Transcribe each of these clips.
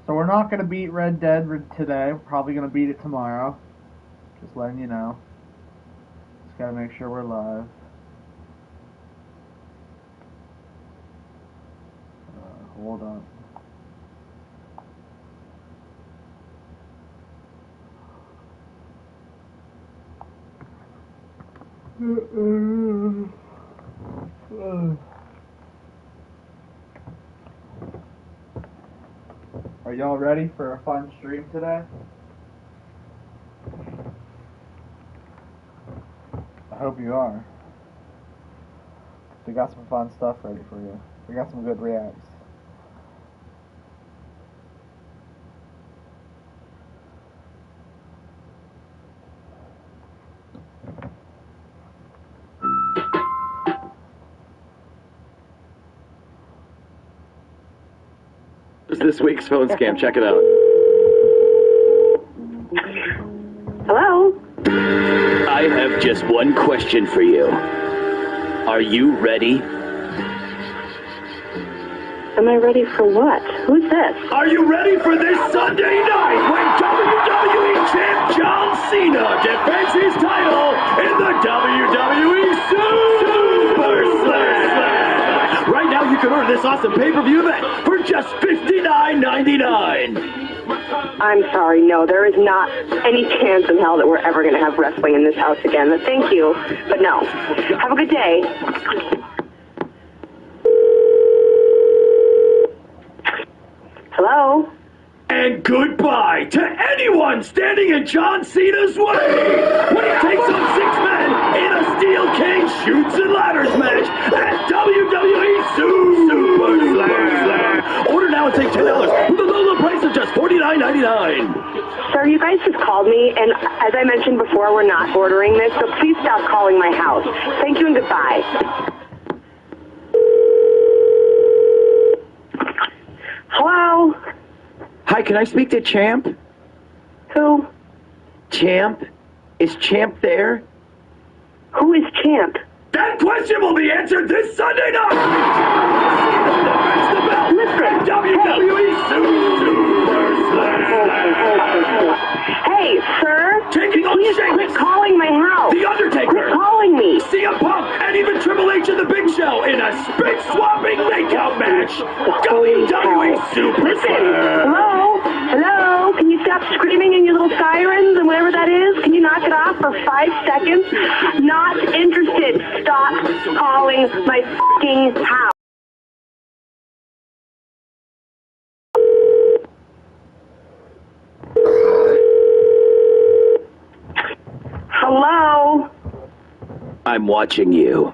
So we're not going to beat Red Dead today. We're probably going to beat it tomorrow. Just letting you know. Just got to make sure we're live. Hold on. Are y'all ready for a fun stream today? I hope you are. We got some fun stuff ready for you. We got some good reacts. This week's phone scam. Check it out. Hello? I have just one question for you. Are you ready? Am I ready for what? Who's this? Are you ready for this Sunday night when WWE champ John Cena defends his title in the WWE Super Slam? Right now you can order this awesome pay-per-view event for just $59.99. I'm sorry, no, there is not any chance in hell that we're ever going to have wrestling in this house again. But thank you, but no. Have a good day. Hello? And goodbye to anyone standing in John Cena's way when he takes on 6 men in a steel cage shoots and ladders match at WWE Super Slam. Order now and take $10 with a low price of just $49.99. Sir, you guys just called me, and as I mentioned before, we're not ordering this, so please stop calling my house. Thank you and goodbye. Hello? Hi, can I speak to Champ? Who? Champ? Is Champ there? Who is Champ? That question will be answered this Sunday night! Listen, WWE Super Slam! Hey, sir! Taking on Please Sheamus, quit calling my house! The Undertaker, Quit calling me! CM Punk, and even Triple H and the Big Show in a spit-swapping makeout match! WWE Super Listen, Slam! hello? Hello? Can you stop screaming in your little sirens and whatever that is? Can you knock it off for 5 seconds? Not interested. Stop calling my fucking house. Hello? I'm watching you.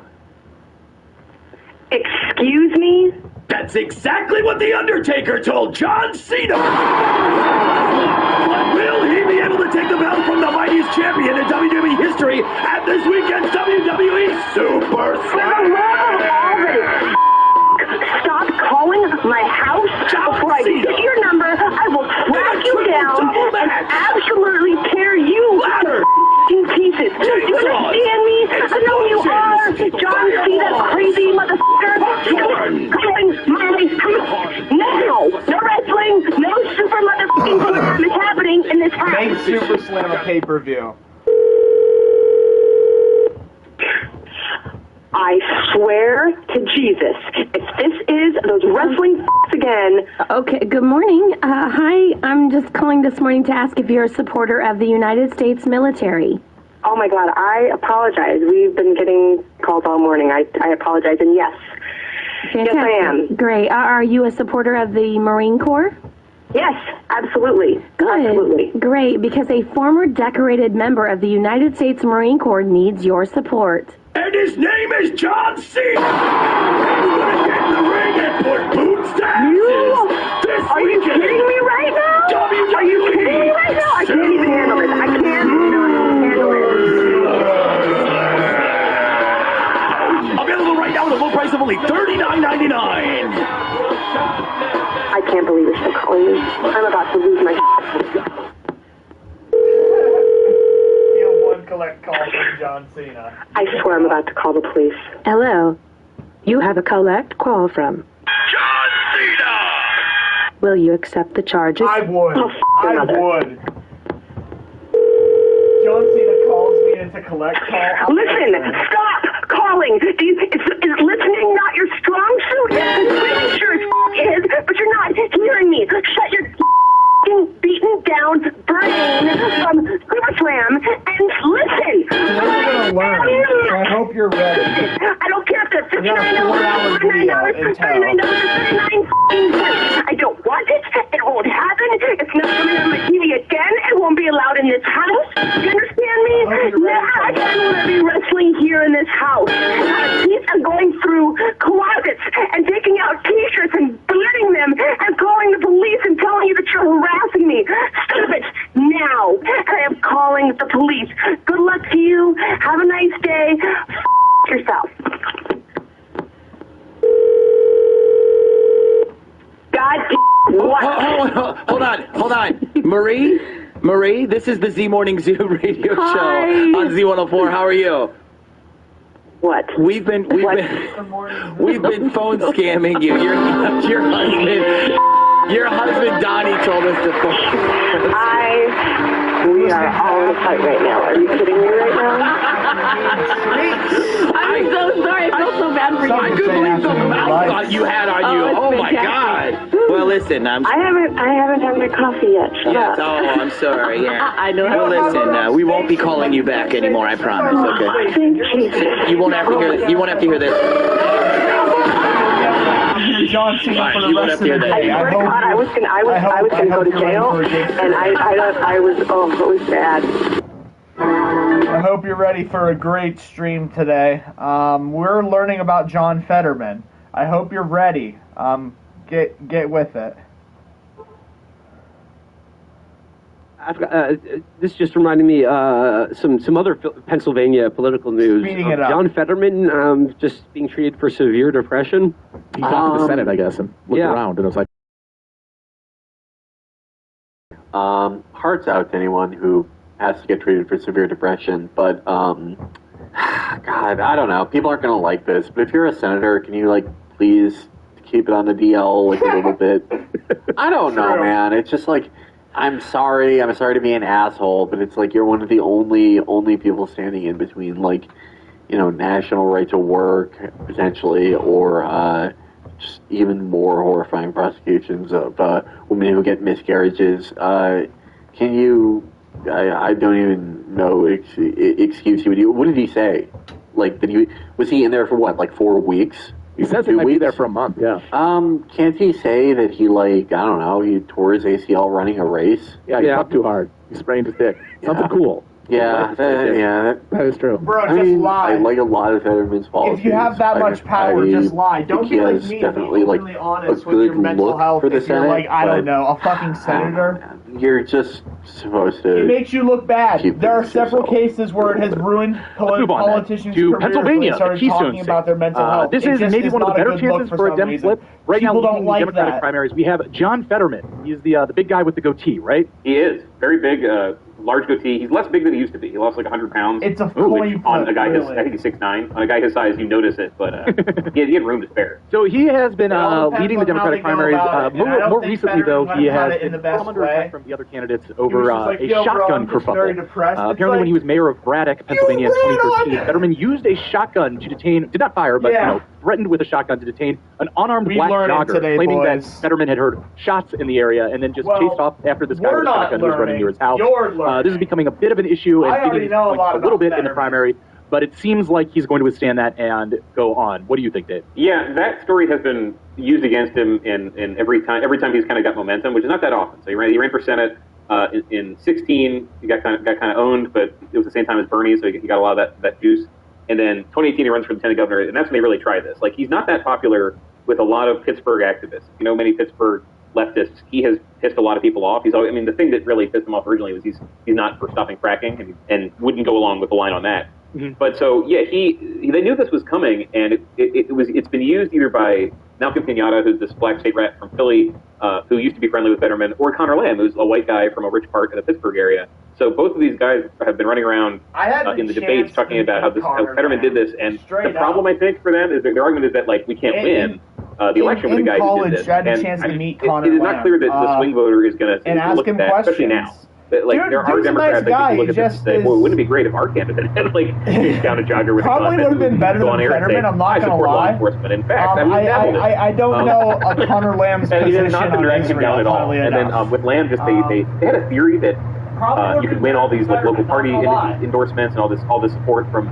Excuse me? That's exactly what The Undertaker told John Cena! Will he be able to take the belt from the mightiest champion in WWE history at this weekend's WWE Super Slam? Stop calling my house before I get your number. I will track you down and absolutely tear you to pieces. Do you understand me? I know you are. John Cena, crazy motherfucker. Calling my house now. No wrestling, no super motherfucking thing is happening in this house. Make Super Slam a pay-per-view. I swear to Jesus, if this is those wrestling again. Okay, good morning. Hi, I'm just calling this morning to ask if you're a supporter of the United States military. Oh my God, I apologize. We've been getting calls all morning. I apologize, and yes. Fantastic. Yes, I am. Great. Are you a supporter of the Marine Corps? Yes, absolutely. Good. Absolutely. Great, because a former decorated member of the United States Marine Corps needs your support. And his name is John Cena! He's gonna get in the ring and put boots to asses! This Are you weekend, kidding me right now? WWE Are you kidding me right now? I can't even handle this. I can't handle it. Available right now at a low price of only $39.99. I can't believe you're still calling me. I'm about to lose my Collect call from John Cena. I swear I'm about to call the police. Hello. You have a collect call from John Cena! Will you accept the charges? I would. Oh, I mother. would. John Cena calls me in to collect call. Listen, stop calling. Is listening not your strong suit? I'm pretty sure it is, but you're not hearing me. Shut your beaten down brain from Super Slam and listen. Today we're gonna learn. So I hope you're ready. I don't care if they're We got a 4-hour video until. $39. I don't want it. It won't happen. It's not coming on my TV again. It won't be allowed in this house. You understand me? I don't want to be wrestling here in this house. These are going through closets and taking out T-shirts and burning them and calling the police and telling you that you're harassing me. Stop it now. I am calling the police. Good luck to you. Have a nice day. Yourself. God what? Hold on. Marie, this is the Z Morning Zoo radio Hi. show on Z104. How are you? What? We've been phone scamming you. Your husband Donnie told us to phone. We are all in a fight right now. Are you kidding me right now? I'm so sorry. I feel so bad for you. I couldn't believe the mouth shot you had on you. Oh, Oh it's my fantastic. God. Well, listen, I haven't had my coffee yet. Shut up. Oh, I'm sorry. Yeah. I know. Well, listen, we won't be calling you back anymore. I promise. Okay. Thank you. You won't have to hear. You won't have to hear this. John Cena for the You won't rest have of to the hear day. that. I swear to God, I was gonna go to jail, and it was bad. I hope you're ready for a great stream today. We're learning about John Fetterman. I hope you're ready. Get with it. I've got, this just reminded me some other Pennsylvania political news. Speeding it up. John Fetterman just being treated for severe depression. He got to the Senate, I guess, and looked around, and it was like... Hearts out to anyone who has to get treated for severe depression, but, God, I don't know. People aren't going to like this, but if you're a senator, can you, please keep it on the DL, a little bit? I don't know, man. It's just I'm sorry to be an asshole, but it's you're one of the only people standing in between, national right to work, potentially, or just even more horrifying prosecutions of women who get miscarriages. Can you, I don't even know, excuse you, what did he say? Was he in there for what, 4 weeks? He says he might be there for a month, yeah. Can't he say that he, I don't know, he tore his ACL running a race? Yeah, he popped too hard. He sprained his dick. Something cool. Yeah, that is true. Bro, I just lie. I like a lot of Fetterman's policies. If you have that much power, just lie. Don't be like me. Definitely, be really honest a with your good mental look health. for the If you're Senate, I don't know, a fucking senator. You're just supposed to. It makes you look bad. There are several cases where it has ruined politicians' to careers Pennsylvania, when they started Keystone talking State. about their mental health. This It is just maybe one of the not a better good look chances for for a some Dem reason. flip. Right People now, don't leading like the Democratic that. primaries, we have John Fetterman. He's the big guy with the goatee, right? He is very big, large goatee. He's less big than he used to be. He lost 100 pounds. It's a coin on a guy flip, his, I think he's 6'9". On a guy his size, you notice it, but he had room to spare. So he has been all depends leading the on how Democratic they go primaries. about it. And I don't More think recently, though, Fetterman he went about has it in the been best come under way. attack from the other candidates He over was just like, a "Yo, bro, shotgun I'm just kerfuffle. very depressed." It's Apparently, when he was mayor of Braddock, Pennsylvania, in You 2013, weirdo! Fetterman used a shotgun to detain, did not fire, but threatened with a shotgun to detain an unarmed We black learned it jogger, today, claiming boys. that Fetterman had heard shots in the area and then just Well, chased off after this guy we're with a not shotgun who was running near his house. You're learning. This is becoming a bit of an issue and I already digging know a lot little about bit in the Fetterman. primary, but it seems like he's going to withstand that and go on. What do you think, Dave? Yeah, that story has been used against him in every time he's kind of got momentum, which is not that often. So he ran for Senate in 16. He got kind of owned, but it was the same time as Bernie, so he got a lot of that juice. And then 2018 he runs for lieutenant governor, and that's when they really try this. He's not that popular with a lot of Pittsburgh activists. Many Pittsburgh leftists. He has pissed a lot of people off. The thing that really pissed him off originally was he's not for stopping fracking and wouldn't go along with the line on that. Mm-hmm. But so yeah, they knew this was coming, and it's been used either by Malcolm Pinata, who's this black state rat from Philly, who used to be friendly with Fetterman, or Connor Lamb, who's a white guy from a rich part of the Pittsburgh area. So both of these guys have been running around in the debates talking about how Fetterman did this, and the problem I think for them is that their argument is that we can't win. the election with a guy college, who did this. I had a And chance to meet it Connor is not Lamb, clear that the swing voter is going to and look ask at him that, especially questions. now. That, like, Dude, there are dude's a Democrats nice guy, that look at this and say, well, wouldn't it be great if our candidate had, like, down a jogger with Probably a gun would have been better go than on air and say, Fetterman, I'm not I gonna support law lie. enforcement. In fact, I dabbled in it. I don't know Connor Lamb's and position it has not been on dragging him down Israel, at all. funnily And then enough. with Lamb, just they had a theory that you could win all these like local party endorsements and all this support from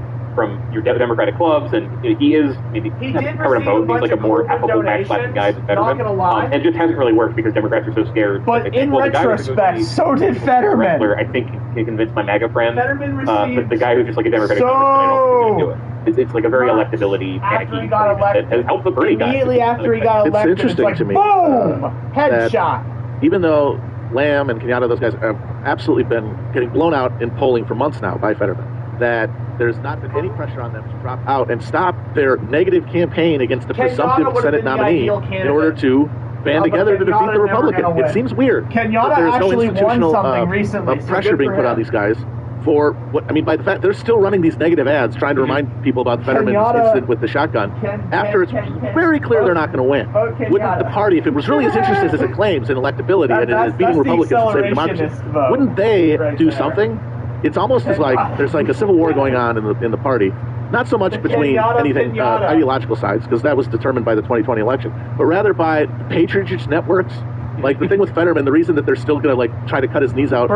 your Democratic clubs, and he is maybe covered a vote. He's like a more affable, backslapping guy than Fetterman, and it just hasn't really worked because Democrats are so scared. But in retrospect, so did Fetterman. Wrestler, I think he convinced my MAGA friend, the guy who's just like a Democratic. So I don't think he can do it. It's like a very electability panicky that has helped the Bernie guy. Immediately after he got elected, it's interesting to me. Boom! Headshot. Even though Lamb and Kenyatta, those guys have absolutely been getting blown out in polling for months now by Fetterman, that there's not been any pressure on them to drop out and stop their negative campaign against the presumptive Senate nominee in order to band together to defeat the Republican. It seems weird Kenyatta that there's no actually won institutional something recently, so pressure good being for put on him. these guys for what I mean by the fact they're still running these negative ads trying to remind people about Fetterman's incident with the shotgun after it's very clear they're not going to win. Wouldn't the party, if it was really as interested as it claims in electability and in beating Republicans and saving democracy, wouldn't they do something? It's almost as like there's like a civil war going on in the party. Not so much between anything ideological sides, because that was determined by the 2020 election, but rather by patronage networks. Like the thing with Fetterman, the reason that they're still going to like try to cut his knees out,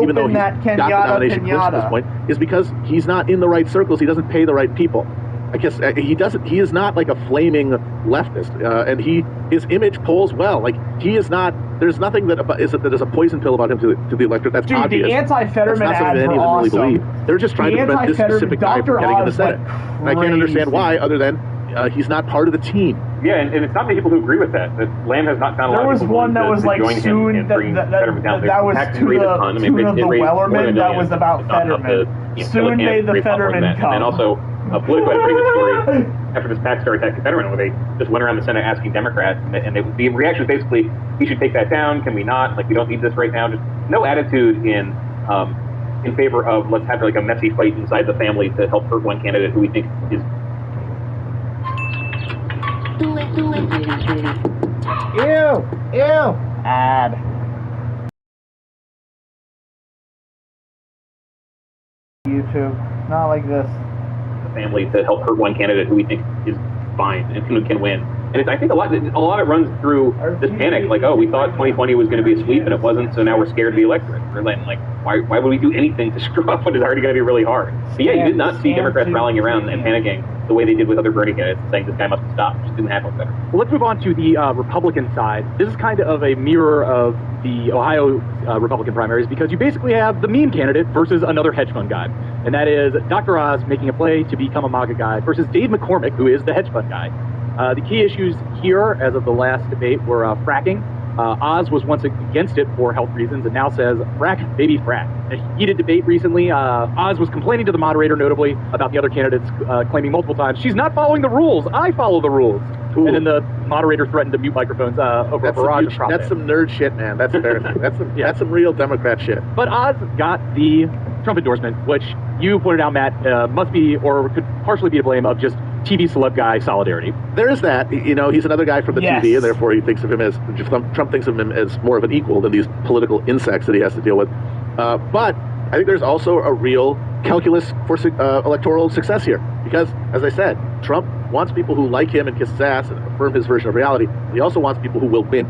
even though he got the nomination close to this point, is because he's not in the right circles. He doesn't pay the right people. I guess he doesn't. He is not like a flaming leftist, and his image polls well. Like he is not. There's nothing that is a poison pill about him to the electorate. That's obvious. The anti-Fetterman That's not something that any of them really believe. They're just trying to prevent this specific guy from getting in the Senate. And I can't understand why, other than he's not part of the team. Yeah, and it's not many people who agree with that. That Lamb has not found a lot of people. There was one that was like soon that was to the Wellerman that was about Fetterman. Soon may the Fetterman come. And also, Politico had a pretty good story after this PAC started attacking Fetterman, where they just went around the Senate asking Democrats, and the reaction was basically, we should take that down, can we not? Like, we don't need this right now. Just no attitude in favor of let's have like a messy fight inside the family to help hurt one candidate who we think is. Ew! Ad. YouTube. Not like this. Family to help hurt one candidate who we think is fine and who can win. And I think a lot of it runs through this panic, like, oh, we thought 2020 was going to be a sweep and it wasn't, so now we're scared of the electorate. We're like, why would we do anything to screw up when it's already going to be really hard? But yeah, you did not see Democrats rallying around and panicking the way they did with other Bernie candidates, saying this guy must stop. It just didn't happen better. Well, let's move on to the Republican side. This is kind of a mirror of the Ohio Republican primaries, because you basically have the meme candidate versus another hedge fund guy. And that is Dr. Oz making a play to become a MAGA guy versus Dave McCormick, who is the hedge fund guy. The key issues here, as of the last debate, were fracking. Oz was once against it for health reasons and now says, frack, baby, frack. In a heated debate recently, Oz was complaining to the moderator, notably, about the other candidates claiming multiple times, she's not following the rules, I follow the rules. Ooh. And then the moderator threatened to mute microphones over a barrage of profit. That's some nerd shit, man. That's embarrassing. That's some real Democrat shit. But Oz got the Trump endorsement, which you pointed out, Matt, must be, or could partially be to blame of just TV celeb guy solidarity. There is that. You know, he's another guy from the TV, and therefore he thinks of him as, Trump thinks of him as more of an equal than these political insects that he has to deal with. But I think there's also a real calculus for electoral success here. Because, as I said, Trump wants people who like him and kiss his ass and affirm his version of reality. He also wants people who will win.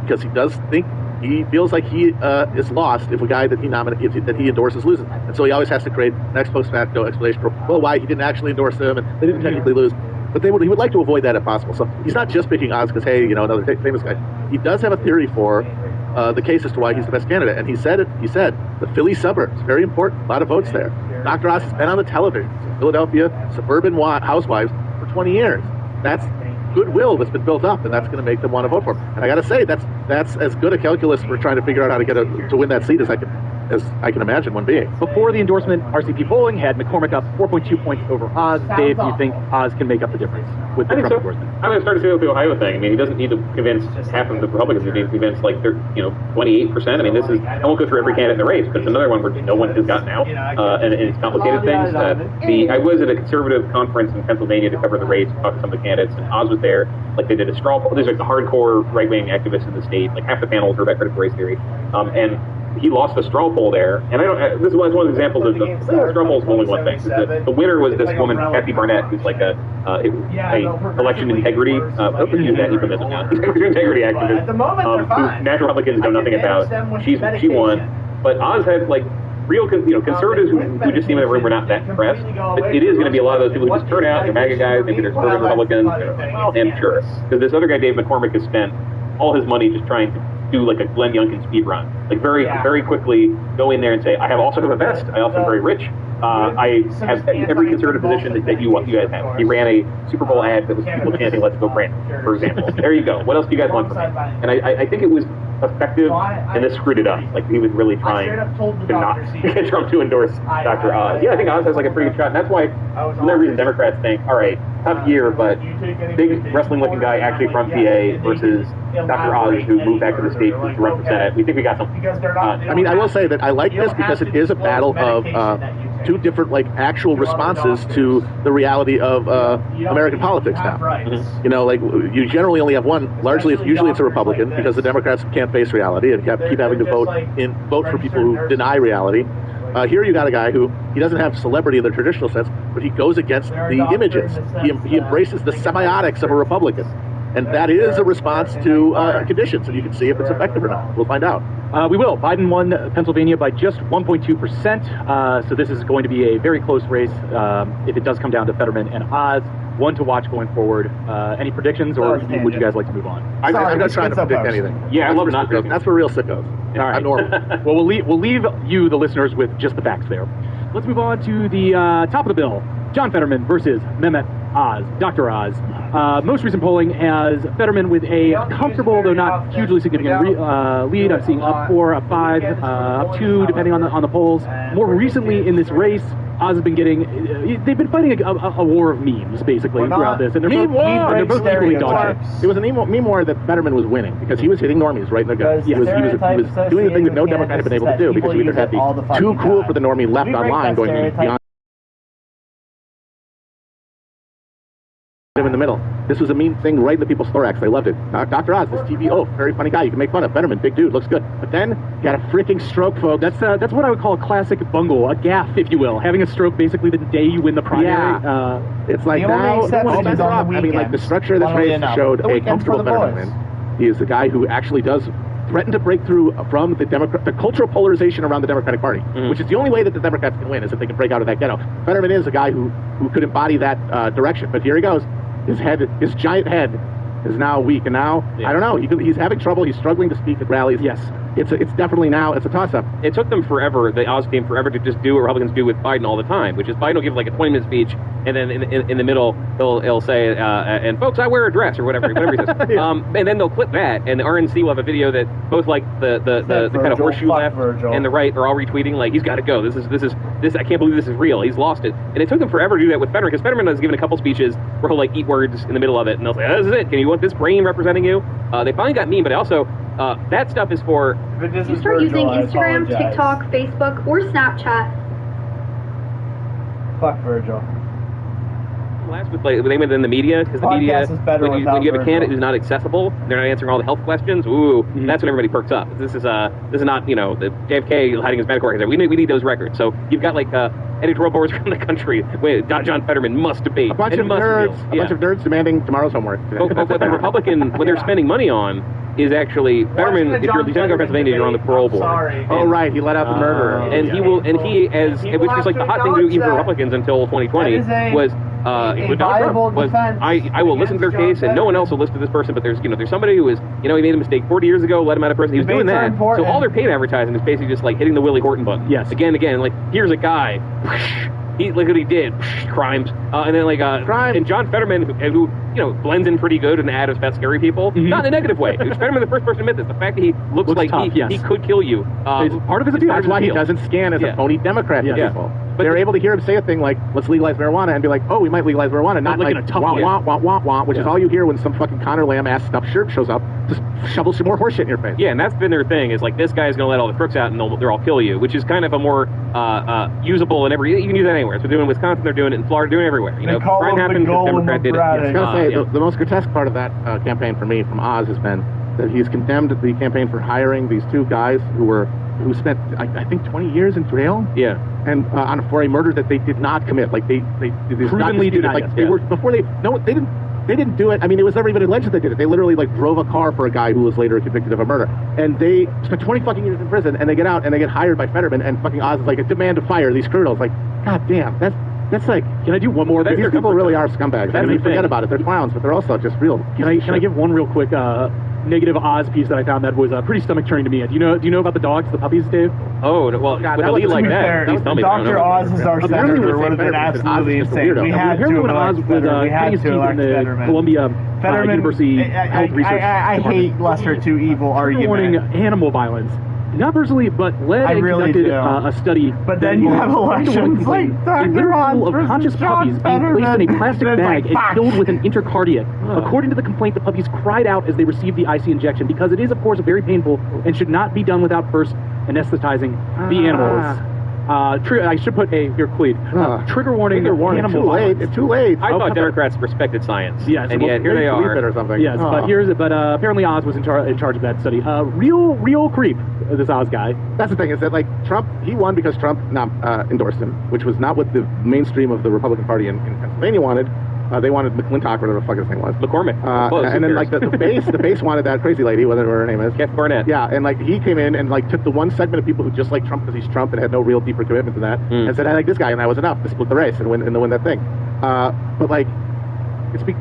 Because he does think, he feels like he is lost if a guy that he nominates, that he endorses loses. And so he always has to create an ex post facto explanation for, well, why he didn't actually endorse them and they didn't technically lose. But he would like to avoid that if possible. So he's not just picking Oz because, hey, you know, another famous guy. He does have a theory for the case as to why he's the best candidate. And he said the Philly suburbs, very important, a lot of votes there. Dr. Oz has been on the television, Philadelphia suburban housewives for 20 years. That's goodwill that's been built up, and that's going to make them want to vote for him. And I got to say, that's as good a calculus for trying to figure out how to to win that seat as I can as I can imagine one being. Before the endorsement, RCP polling had McCormick up 4.2 points over Oz. Dave, do you think Oz can make up the difference with the Trump endorsement? I'm going to start to see with the Ohio thing. I mean, he doesn't need to convince half of the Republicans. He needs to convince 28%. I mean, this is, I won't go through every candidate in the race, but it's another one where no one has gotten out, and it's complicated things. I was at a conservative conference in Pennsylvania to cover the race, talk to some of the candidates, and Oz was there. Like, they did a straw poll. There's like the hardcore right-wing activists in the state. Like, half the panel was about critical race theory, and he lost a straw poll there, and this is one of the examples of the straw polls only one thing. The winner was this woman, Kathy Barnett, who's like a election integrity, use that euphemism now, integrity activist, who natural Republicans know nothing about. She won, but Oz had like real conservatives who just seem in the room were not that impressed. But it is going to be a lot of those people who just turn out, they're MAGA guys, maybe they're suburban Republicans, well, I'm sure. Because this other guy, Dave McCormick, has spent all his money just trying to do like a Glenn Youngkin speed run, like very quickly go in there and say, I also have a vest, I also am very rich, I have every conservative position that you guys have. He ran a Super Bowl ad that was people chanting "Let's go Brandon," for example. There you go. What else do you guys want from me? And I think it was effective, and this screwed it up. Like, he was really trying to not get Trump to endorse Dr. Oz. Yeah, I think Oz has like a pretty good shot, and that's why for no reason Democrats think, all right, tough year, but big wrestling-looking guy actually from PA versus Dr. Oz, who moved back to the state to run for Senate. We think we got something. I mean, I will say that I like this because it is a battle of two different, like, actual responses to the reality of American politics now. You know, like, you generally only have one. Usually it's a Republican, because the Democrats can't face reality and keep having to vote for people who deny reality. Here you got a guy who, he doesn't have celebrity in the traditional sense, but he goes against the images. He embraces the semiotics of a Republican. And that is a response to conditions, and you can see if it's effective or not. We'll find out. We will. Biden won Pennsylvania by just 1.2%, so this is going to be a very close race if it does come down to Fetterman and Oz. One to watch going forward. Any predictions, or would you guys like to move on? I'm not trying to predict anything. Yeah, I love not predicting. That's for real sickos. All right. I'm normal. Well, we'll leave you, the listeners, with just the facts there. Let's move on to the top of the bill. John Fetterman versus Mehmet Oz, Dr. Oz. Most recent polling has Fetterman with a comfortable, though not hugely significant lead. I'm seeing up 4, up 5, up 2, depending on the polls. More recently in this race, Oz has been getting, they've been fighting a war of memes, basically, throughout this. And they're both equally dodgy. It was a meme war that Fetterman was winning, because he was hitting normies right in the gut. He was doing the thing that no Democrat had been able to do, because you either had the too cool for the normie left online going beyond him in the middle. This was a mean thing right in the people's thorax. They loved it. Dr. Oz, this TV, very funny guy. You can make fun of. Fetterman, big dude, looks good. But then, got a freaking stroke, folks. That's what I would call a classic bungle, a gaffe, if you will. Having a stroke basically the day you win the primary. Yeah. It's like now, I mean, like, the structure of this race showed a comfortable Fetterman win. He is the guy who actually does threaten to break through from the cultural polarization around the Democratic Party, which is the only way that the Democrats can win, is if they can break out of that ghetto. Fetterman is a guy who could embody that direction. But here he goes. His giant head is now weak, and now, I don't know, he's having trouble, he's struggling to speak at rallies. Yes. It's definitely now, it's a toss-up. It took them forever, the Oz team, forever to just do what Republicans do with Biden all the time, which is Biden will give like a 20-minute speech, and then in the middle, he'll say, and folks, I wear a dress, or whatever he says. And then they'll clip that, and the RNC will have a video that both like the kind of horseshoe left and the right are all retweeting, like, he's got to go, this, I can't believe this is real, he's lost it. And it took them forever to do that with Fetterman, because Fetterman has given a couple speeches where he'll like eat words in the middle of it, and they'll say, this is it, can you want this brain representing you? They finally got mean, but also, that stuff is for... You start using Instagram, TikTok, Facebook, or Snapchat. Fuck Virgil. Last with like they went in the media, because the media, when you have a candidate who's not accessible, they're not answering all the health questions. Ooh, that's when everybody perks up. This is not the JFK hiding his medical records. We need those records. So you've got like editorial boards around the country. Wait, John Fetterman must debate. A bunch of nerds demanding tomorrow's homework. But what the Republican, what they're spending money on, is actually Fetterman. If you're Lieutenant Governor of Pennsylvania, you're on the parole board. Oh right, he let out the murderer, and he which was like the hot thing to do even for Republicans until 2020 was. I will listen to their case, and no one else will listen to this person. But there's somebody who is he made a mistake 40 years ago, let him out of prison. He was doing that. So all their paid advertising is basically just like hitting the Willie Horton button. Yes. Again, like here's a guy. look what he did, crimes, and then and John Fetterman, who blends in pretty good in the ad of fat scary people, not in a negative way. Fetterman, the first person to admit this. The fact that he looks like tough, he could kill you. Part of his appeal. That's why he doesn't scan as a phony Democrat to people. But they're able to hear him say a thing like, let's legalize marijuana, and be like, oh, we might legalize marijuana, not like, wah, which is all you hear when some fucking Connor Lamb-ass stuffed shirt shows up, just shovel some more horseshit in your face. Yeah, and that's been their thing, is like, this guy's going to let all the crooks out, and they'll all kill you, which is kind of a more usable, and you can use that anywhere. So they're doing it in Wisconsin, they're doing it in Florida, they're doing it everywhere. They call crime them happens, the the Democrat did it. I was going to say, the most grotesque part of that campaign for me, from Oz, has been that he's condemned the campaign for hiring these two guys who spent, I think, 20 years in jail. Yeah. And for a murder that they did not commit. Like they provenly did not. Like they were before they didn't do it. I mean, it was never even alleged that they did it. They literally drove a car for a guy who was later convicted of a murder. And they spent 20 fucking years in prison, and they get out and they get hired by Fetterman, and fucking Oz is like, a demand to fire these criminals. Like, god damn, that's like. Can I do one more? These people really are scumbags. I mean, forget about it. They're clowns, but they're also just real. Can I give one real quick negative Oz piece that I found that was pretty stomach turning to me? Do you know about the dogs, the puppies, Dave? Oh well, God, with a lead like that, please tell me. Dr. Oz is our senator. Would have been absolutely insane. We had to elect Fetterman. We had to elect Fetterman. Columbia University Health Research. I hate lesser to evil argument. Warning animal violence. Not personally, but led and conducted a study. But then you have elections like Dr. Oz of conscious puppies being placed in a plastic bag and filled with an intercardiac. According to the complaint, the puppies cried out as they received the IC injection because it is, of course, very painful and should not be done without first anesthetizing the animals. I should put here, Clete. Trigger warning. Animal violence. It's too late. I thought Democrats respected science. Yes, and yet here they are. Or something. Yes, but apparently Oz was in charge of that study. Real creep. This Oz guy. That's the thing, is that Trump, he won because Trump endorsed him, which was not what the mainstream of the Republican Party in Pennsylvania wanted. They wanted McClintock, whatever the fuck his name was. McCormick. And then the base wanted that crazy lady, whatever her name is. Kath Barnett. Yeah, and he came in and took the one segment of people who just like Trump because he's Trump and had no real deeper commitment to that, and said, I like this guy, and that was enough to split the race and win that thing.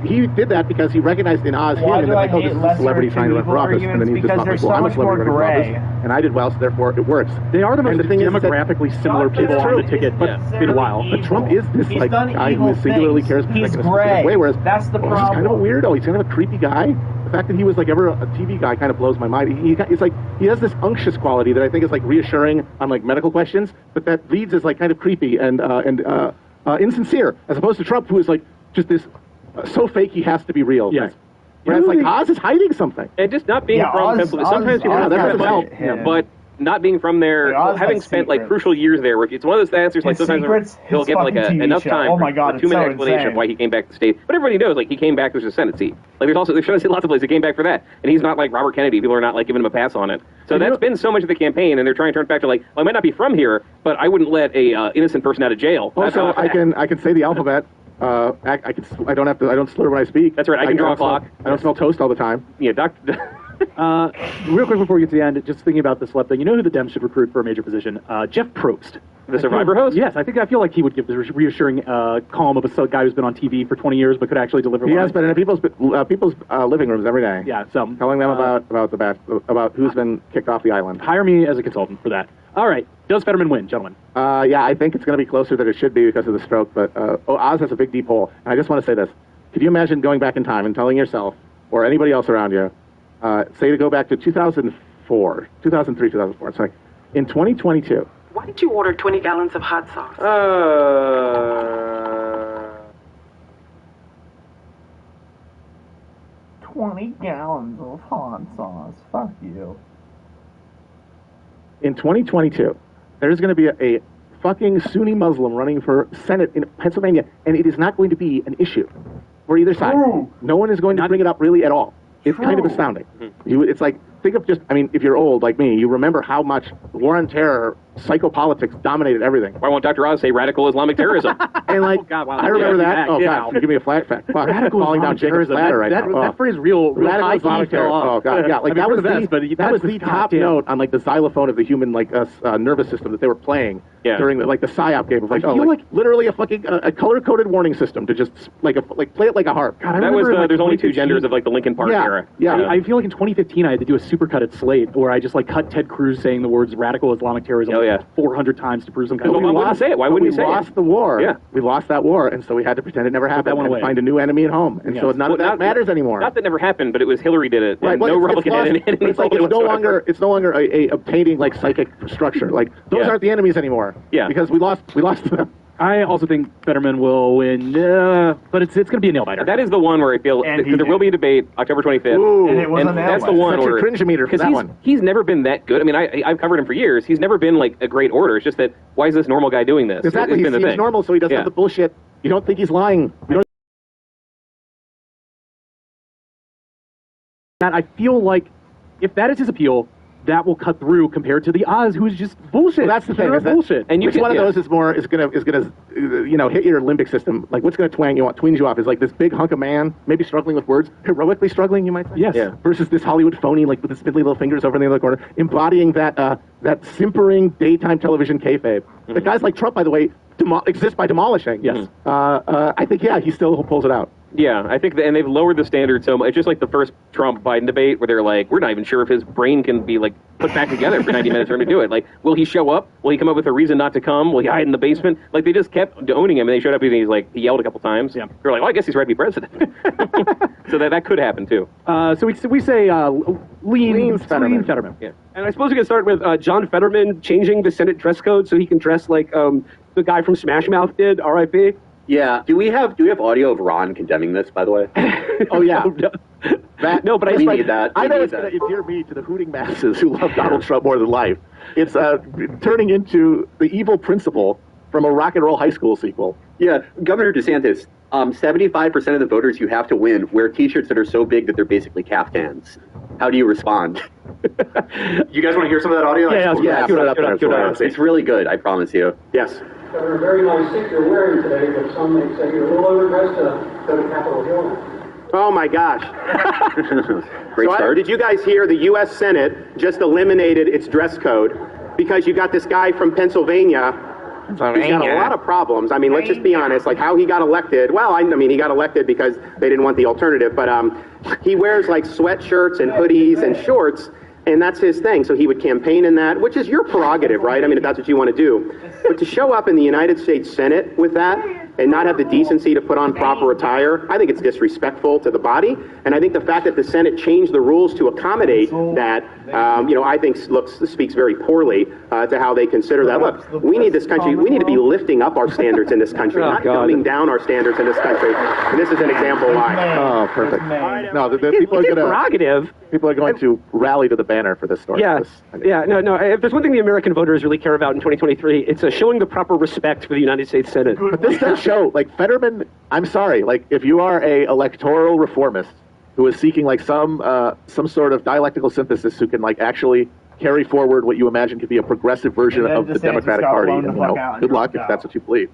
He did that because he recognized in Oz him, and then this is a celebrity trying to run for office, and then he just thought, well, I'm a celebrity running for office, and I did well, so therefore it works. They are the most demographically similar people on the ticket, but in a while. But Trump is this guy who is singularly charismatic in a specific way, whereas that's the problem. He's kind of a weirdo. He's kind of a creepy guy. The fact that he was ever a TV guy kind of blows my mind. He has this unctuous quality that I think is reassuring on medical questions, but that reads as kind of creepy and insincere, as opposed to Trump, who is just this. So fake he has to be real. Yes. Whereas Oz is hiding something. And just not being from Pennsylvania. Sometimes people have help, but not being from there, having spent crucial years there, where it's one of those answers sometimes he'll get enough time for a 2-minute explanation of why he came back to the state. But everybody knows he came back, there's a Senate seat. There's lots of places he came back for that. And he's not like Robert Kennedy. People are not giving him a pass on it. So that's been so much of the campaign, and they're trying to turn it back to I might not be from here, but I wouldn't let a innocent person out of jail. Also, I can say the alphabet. I don't slur when I speak. That's right. I can draw a clock. I don't smell toast all the time. Yeah, real quick before we get to the end, just thinking about the celeb thing. You know who the Dems should recruit for a major position? Jeff Probst. The Survivor host? Yes, I feel like he would give the reassuring calm of a guy who's been on TV for 20 years but could actually deliver. He has been in people's living rooms every day. Yeah, so telling them about who's been kicked off the island. Hire me as a consultant for that. All right, does Fetterman win, gentlemen? Yeah, I think it's going to be closer than it should be because of the stroke. But Oz has a big deep hole, and I just want to say this: could you imagine going back in time and telling yourself or anybody else around you, say to go back to 2003, 2004? It's in 2022. Why did you order 20 gallons of hot sauce? 20 gallons of hot sauce. Fuck you. In 2022, there's going to be a fucking Sunni Muslim running for Senate in Pennsylvania, and it is not going to be an issue for either side. No one is going to bring it up really at all. It's kind of astounding. It's think of if you're old like me, you remember how much war on terror, psychopolitics dominated everything. Why won't Dr. Oz say radical Islamic terrorism? And I remember that. Oh God, give me a flat fact. Radical falling down Jacob's ladder right now. That phrase, real radical Islamic terror. Oh God, yeah, that was the top note on the xylophone of the human nervous system that they were playing during the PSYOP game of literally a fucking a color-coded warning system to just play it like a harp. God, there's only two genders of the Linkin Park era. Yeah, I feel like in 2015 I had to do a supercut slate where I just like cut Ted Cruz saying the words radical Islamic terrorism 400 times to prove some kind of. Why wouldn't say it? Why wouldn't you say it? We lost the war. Yeah, we lost that war, and so we had to pretend it never happened and find a new enemy at home. And so none of that matters anymore. Not that never happened, but it was Hillary did it. Right. No Republican had any. It's no longer a obtaining like psychic structure. Like those aren't the enemies anymore. Yeah. Because we lost them. I also think Fetterman will win, but it's going to be a nail-biter. That is the one where I feel there will be a debate October 25th. Ooh, and it was a that's the one where cringe-o-meter for that one. He's never been that good. I mean, I've covered him for years. He's never been like a great orator. It's just that why is this normal guy doing this? Exactly. He's normal, so he doesn't have the bullshit. You don't think he's lying. I feel like if that is his appeal, that will cut through compared to the Oz, who's just bullshit. Well, that's the thing. Bullshit. And which one of those is gonna hit your limbic system? Like what's gonna twinge you off is like this big hunk of man, maybe struggling with words, heroically struggling, you might say. Yes. Yeah. Versus this Hollywood phony, like with his spindly little fingers over in the other corner, embodying that simpering daytime television kayfabe. Mm-hmm. The guys like Trump, by the way, exist by demolishing. Yes. I think he still pulls it out. Yeah, I think, and they've lowered the standard so much. It's just like the first Trump-Biden debate where they're like, we're not even sure if his brain can be like put back together for 90 minutes for him to do it. Like, will he show up? Will he come up with a reason not to come? Will he hide in the basement? Like, they just kept owning him, and they showed up and he yelled a couple times. Yeah. They're like, well, I guess he's ready to be president. So that could happen too. So we say lean Fetterman. Yeah. And I suppose we can start with John Fetterman changing the Senate dress code so he can dress like the guy from Smash Mouth did, R.I.P. Yeah. Do we have audio of Ron condemning this, by the way? Oh, yeah. No, but I need that. I know it's going to endear me to the hooting masses who love Donald Trump more than life. It's turning into the evil principal from a Rock and Roll High School sequel. Yeah, Governor DeSantis, 75% of the voters you have to win wear T-shirts that are so big that they're basically caftans. How do you respond? You guys want to hear some of that audio? Yeah. It's really good, I promise you. Yes. Governor, very nice suit you're wearing today, but some may say you're a little overdressed to go to Capitol Hill. Oh my gosh. Great start. Did you guys hear the U.S. Senate just eliminated its dress code because you got this guy from Pennsylvania who's got a lot of problems. I mean, let's just be honest, like how he got elected. Well, I mean, he got elected because they didn't want the alternative, but he wears like sweatshirts and hoodies and shorts, and that's his thing. So he would campaign in that, which is your prerogative, right? I mean, if that's what you want to do. But to show up in the United States Senate with that and not have the decency to put on proper attire, I think it's disrespectful to the body. And I think the fact that the Senate changed the rules to accommodate that, I think speaks very poorly to how they consider that. Look, we need this country, we need to be lifting up our standards in this country, not dumbing down our standards in this country. And this is an example why. Oh, perfect. No, the people are prerogative. People are going to rally to the banner for this story. No. If there's one thing the American voters really care about in 2023, it's showing the proper respect for the United States Senate. But this does show, like Fetterman. I'm sorry, like if you are a electoral reformist who is seeking like some sort of dialectical synthesis who can like actually carry forward what you imagine could be a progressive version of the Democratic Party, and, good luck if that's what you believe.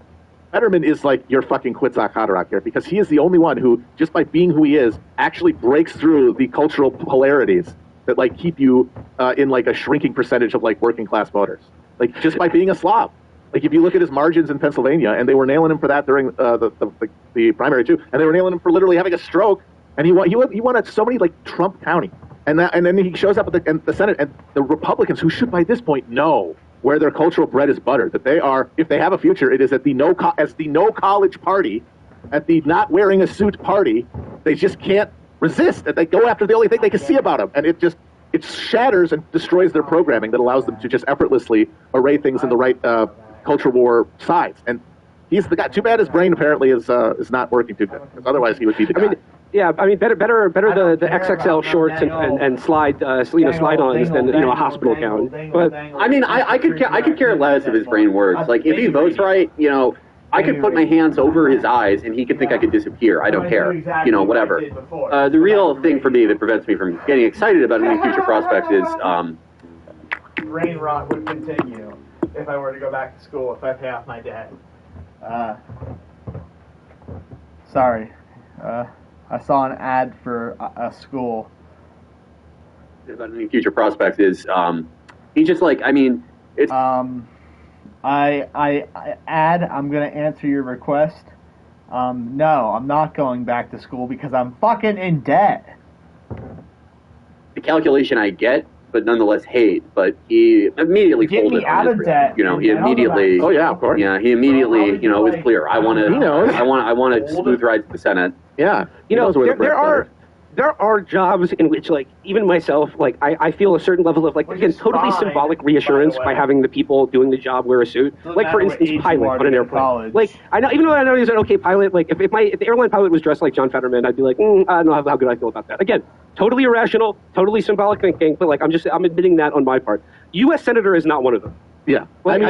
Fetterman is like your fucking Quetzalcoatl Haderach here because he is the only one who, just by being who he is, actually breaks through the cultural polarities that like keep you in like a shrinking percentage of like working class voters. Like just by being a Slav. Like if you look at his margins in Pennsylvania, and they were nailing him for that during the primary too, and they were nailing him for literally having a stroke, and he won at so many like Trump County, and then he shows up at the Senate, and the Republicans who should by this point know where their cultural bread is buttered, that they are, if they have a future, it is at the no college party, at the not wearing a suit party. They just can't resist, and they go after the only thing they can see about them, and it shatters and destroys their programming that allows them to just effortlessly array things in the right culture war sides. And he's the guy. Too bad his brain apparently is not working too good, because otherwise he would be the guy. Better the XXL shorts and slide ons than a hospital gown. But I mean, I could care less if his brain works. Like if he votes right, I could put my hands over his eyes and he could think I could disappear. I don't care. Whatever. The real thing for me that prevents me from getting excited about any future prospects is brain rot would continue if I were to go back to school if I pay off my debt. Sorry. I saw an ad for a school. About any future prospects is he just like, I mean, it's I I'm gonna answer your request. No, I'm not going back to school because I'm fucking in debt. the calculation I get, but nonetheless hate. But he immediately folded out of debt. You know, he immediately. Oh yeah, of course. Yeah, he immediately. You know, it was clear. I want to. I want a smooth ride to the Senate. Yeah. You know, there are jobs in which, like, even myself, like, I feel a certain level of, like, again, totally symbolic reairsurance by having the people doing the job wear a suit. Like, for instance, pilot on an airplane. Like, I know, even though I know he's an okay pilot, like, if the airline pilot was dressed like John Fetterman, I'd be like, I don't know how good I feel about that. Again, totally irrational, totally symbolic thinking, but, like, I'm admitting that on my part. U.S. Senator is not one of them. Yeah. Like,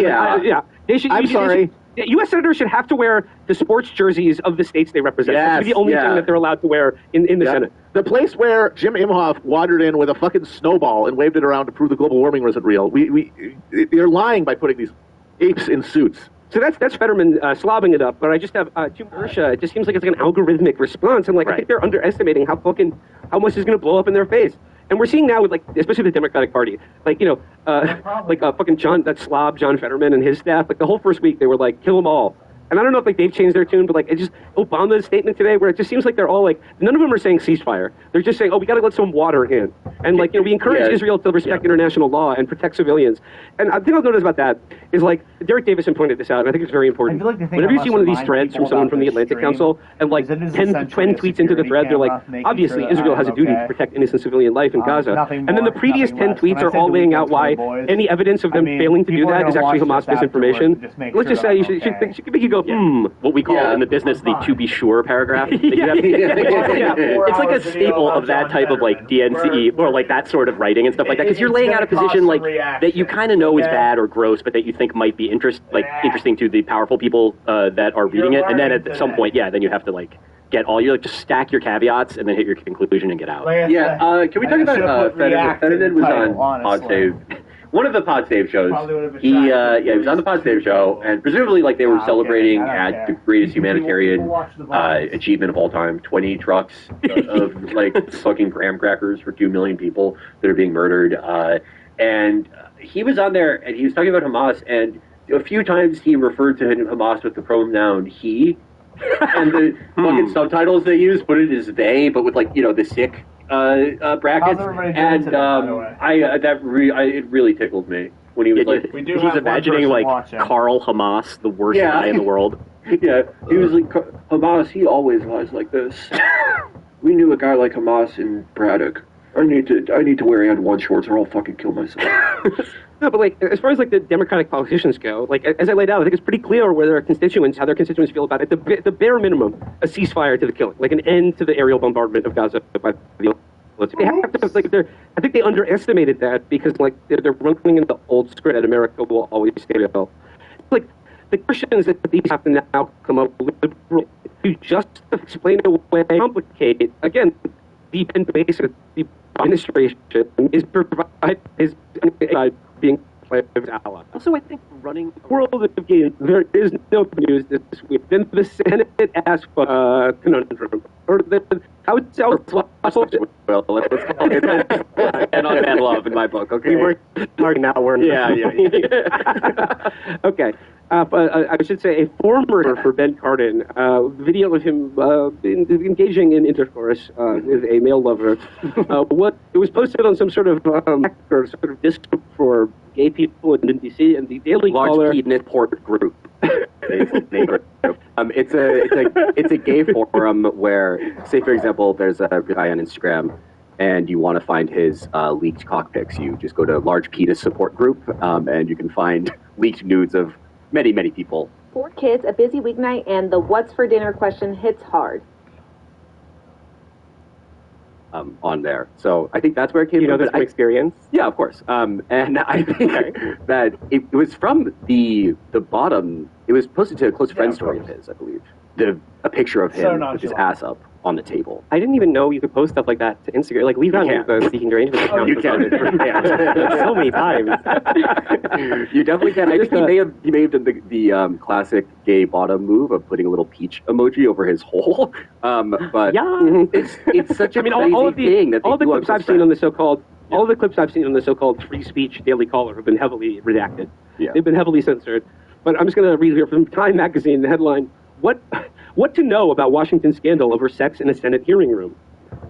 They should. I'm sorry. U.S. senators should have to wear the sports jerseys of the states they represent. That's the only thing that they're allowed to wear in the Senate. The place where Jim Imhoff wandered in with a fucking snowball and waved it around to prove the global warming wasn't real. They're lying by putting these apes in suits. So that's Fetterman slobbing it up. But I just have to Marsha. It just seems like it's like an algorithmic response. And like I think they're underestimating how much is going to blow up in their face. And we're seeing now with, like, especially the Democratic Party, like, you know, fucking John Fetterman and his staff, like, the whole first week they were like, kill them all. And I don't know if, like, they've changed their tune, but, like, it just, Obama's statement today, where it just seems like they're all, like, none of them are saying ceasefire. They're just saying, we got to let some water in. And, like, you know, we encourage Israel to respect international law and protect civilians. And the thing I'll notice about that is, like, Derek Davison pointed this out, and I think it's very important. Whenever you see one of these threads from someone from the Atlantic Council, and, like, 10 tweets into the thread, they're like, obviously, Israel has a duty to protect innocent civilian life in Gaza. And then the previous 10 tweets are all laying out why any evidence of them failing to do that is actually Hamas disinformation. Let's just say you should make you go, What we call in the business the "to be sure" paragraph. It's like a staple of that type of like DNC or like that sort of writing and stuff like that, because you're laying out a position like that you kind of know is bad or gross, but that you think might be interesting to the powerful people that are reading it, and then at some point, then you have to like get all you just stack your caveats and then hit your conclusion and get out. Can we talk about Fetterman was on Pod Save. One of the Pod Save shows, he was on the Pod Save show, and presumably, like, they were celebrating at the greatest humanitarian achievement of all time, 20 trucks of like, fucking graham crackers for 2 million people that are being murdered. And he was on there, and he was talking about Hamas, and a few times he referred to Hamas with the pronoun he, and the fucking subtitles they use put it as they, but with, like, you know, the sick brackets, and it really tickled me when he was like, he's imagining like Carl Hamas, the worst guy in the world. Yeah, he was like, Hamas, he always was like this. We knew a guy like Hamas in Braddock. I need to wear and1 shorts or I'll fucking kill myself. No, but like as far as like the Democratic politicians go, like as I laid out, I think it's pretty clear where how their constituents feel about it. The bare minimum, a ceasefire to the killing, like an end to the aerial bombardment of Gaza by the. They have to, like, I think they underestimated that because like they're running in the old script that America will always stay ill. Like the Christians that these have to now come up with to just explain away, complicate again. The base of the administration is being played as ally. Also, I think running a world of games, there is no news this week. Then the Senate asked for a conundrum. Or I would say, let's call it and on bad love in my book, okay? Now we're okay. But I should say a former for Ben Cardin, video of him engaging in intercourse with a male lover. It was posted on some sort of disc for gay people in D.C. and the Daily Caller. Large port group. It's a gay forum where, say for example, there's a guy on Instagram and you want to find his leaked cock pics. You just go to Large Penis Support Group and you can find leaked nudes of many, many people. 4 kids, a busy weeknight, and the what's for dinner question hits hard. On there. So I think that's where it came from. You know this from experience? Yeah, of course. And I think that it was from the bottom. It was posted to a close friend story of his, I believe. A picture of him with his ass up on the table. I didn't even know you could post stuff like that to Instagram. Like, leave out the Seeking Derangement account. You can. So many times. You definitely can. I think he may have done the classic gay bottom move of putting a little peach emoji over his hole. But it's such a crazy thing that all the clips I've seen on the so-called all the clips I've seen on the so-called free speech Daily Caller have been heavily redacted. Yeah. They've been heavily censored. But I'm just going to read here from Time magazine, the headline: What to know about Washington scandal over sex in a Senate hearing room?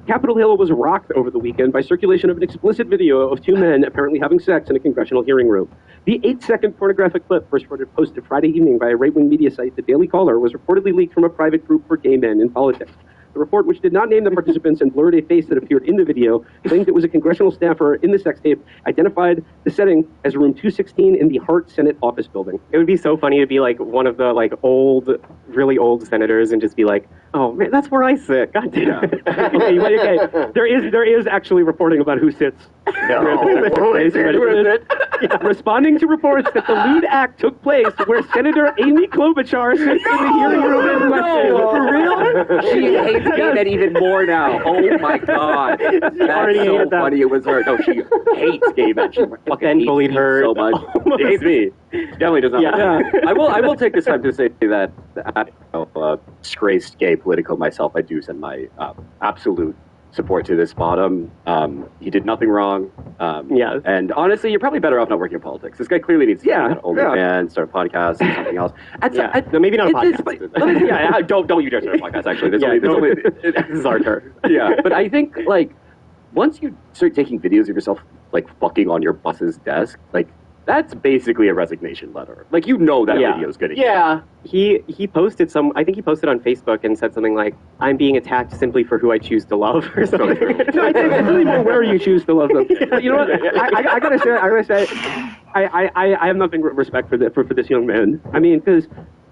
Capitol Hill was rocked over the weekend by circulation of an explicit video of two men apparently having sex in a congressional hearing room. The 8-second pornographic clip, first posted Friday evening by a right-wing media site, The Daily Caller, was reportedly leaked from a private group for gay men in politics. The report, which did not name the participants and blurred a face that appeared in the video, claimed it was a congressional staffer in the sex tape, identified the setting as room 216 in the Hart Senate office building. It would be so funny to be like one of the like really old senators and just be like, oh man, that's where I sit. God damn it. Okay. There is actually reporting about who sits. Who is it? Yeah, responding to reports that the lewd act took place where Senator Amy Klobuchar sits in the hearing room in question. No, for real? She hates gay men even more now. Oh my god. That's so funny it was her. No, she hates gay men. She fucking bullied her so much. She hates me. She definitely does not. Yeah. I will take this time to say that disgraced gay politico myself, I do send my absolute support to this bottom. He did nothing wrong. And honestly, you're probably better off not working in politics. This guy clearly needs to get older and start a podcast or something else. No, maybe not a podcast. Don't you dare start a podcast, actually. This is our turn. Yeah, but I think, like, once you start taking videos of yourself, like, fucking on your boss's desk, like, that's basically a resignation letter. Like, you know that video's gonna get He posted I think he posted on Facebook and said something like, I'm being attacked simply for who I choose to love, or something. No, I think it's really more where you choose to love them. But you know what? I gotta say, I have nothing but respect for this young man. I mean, because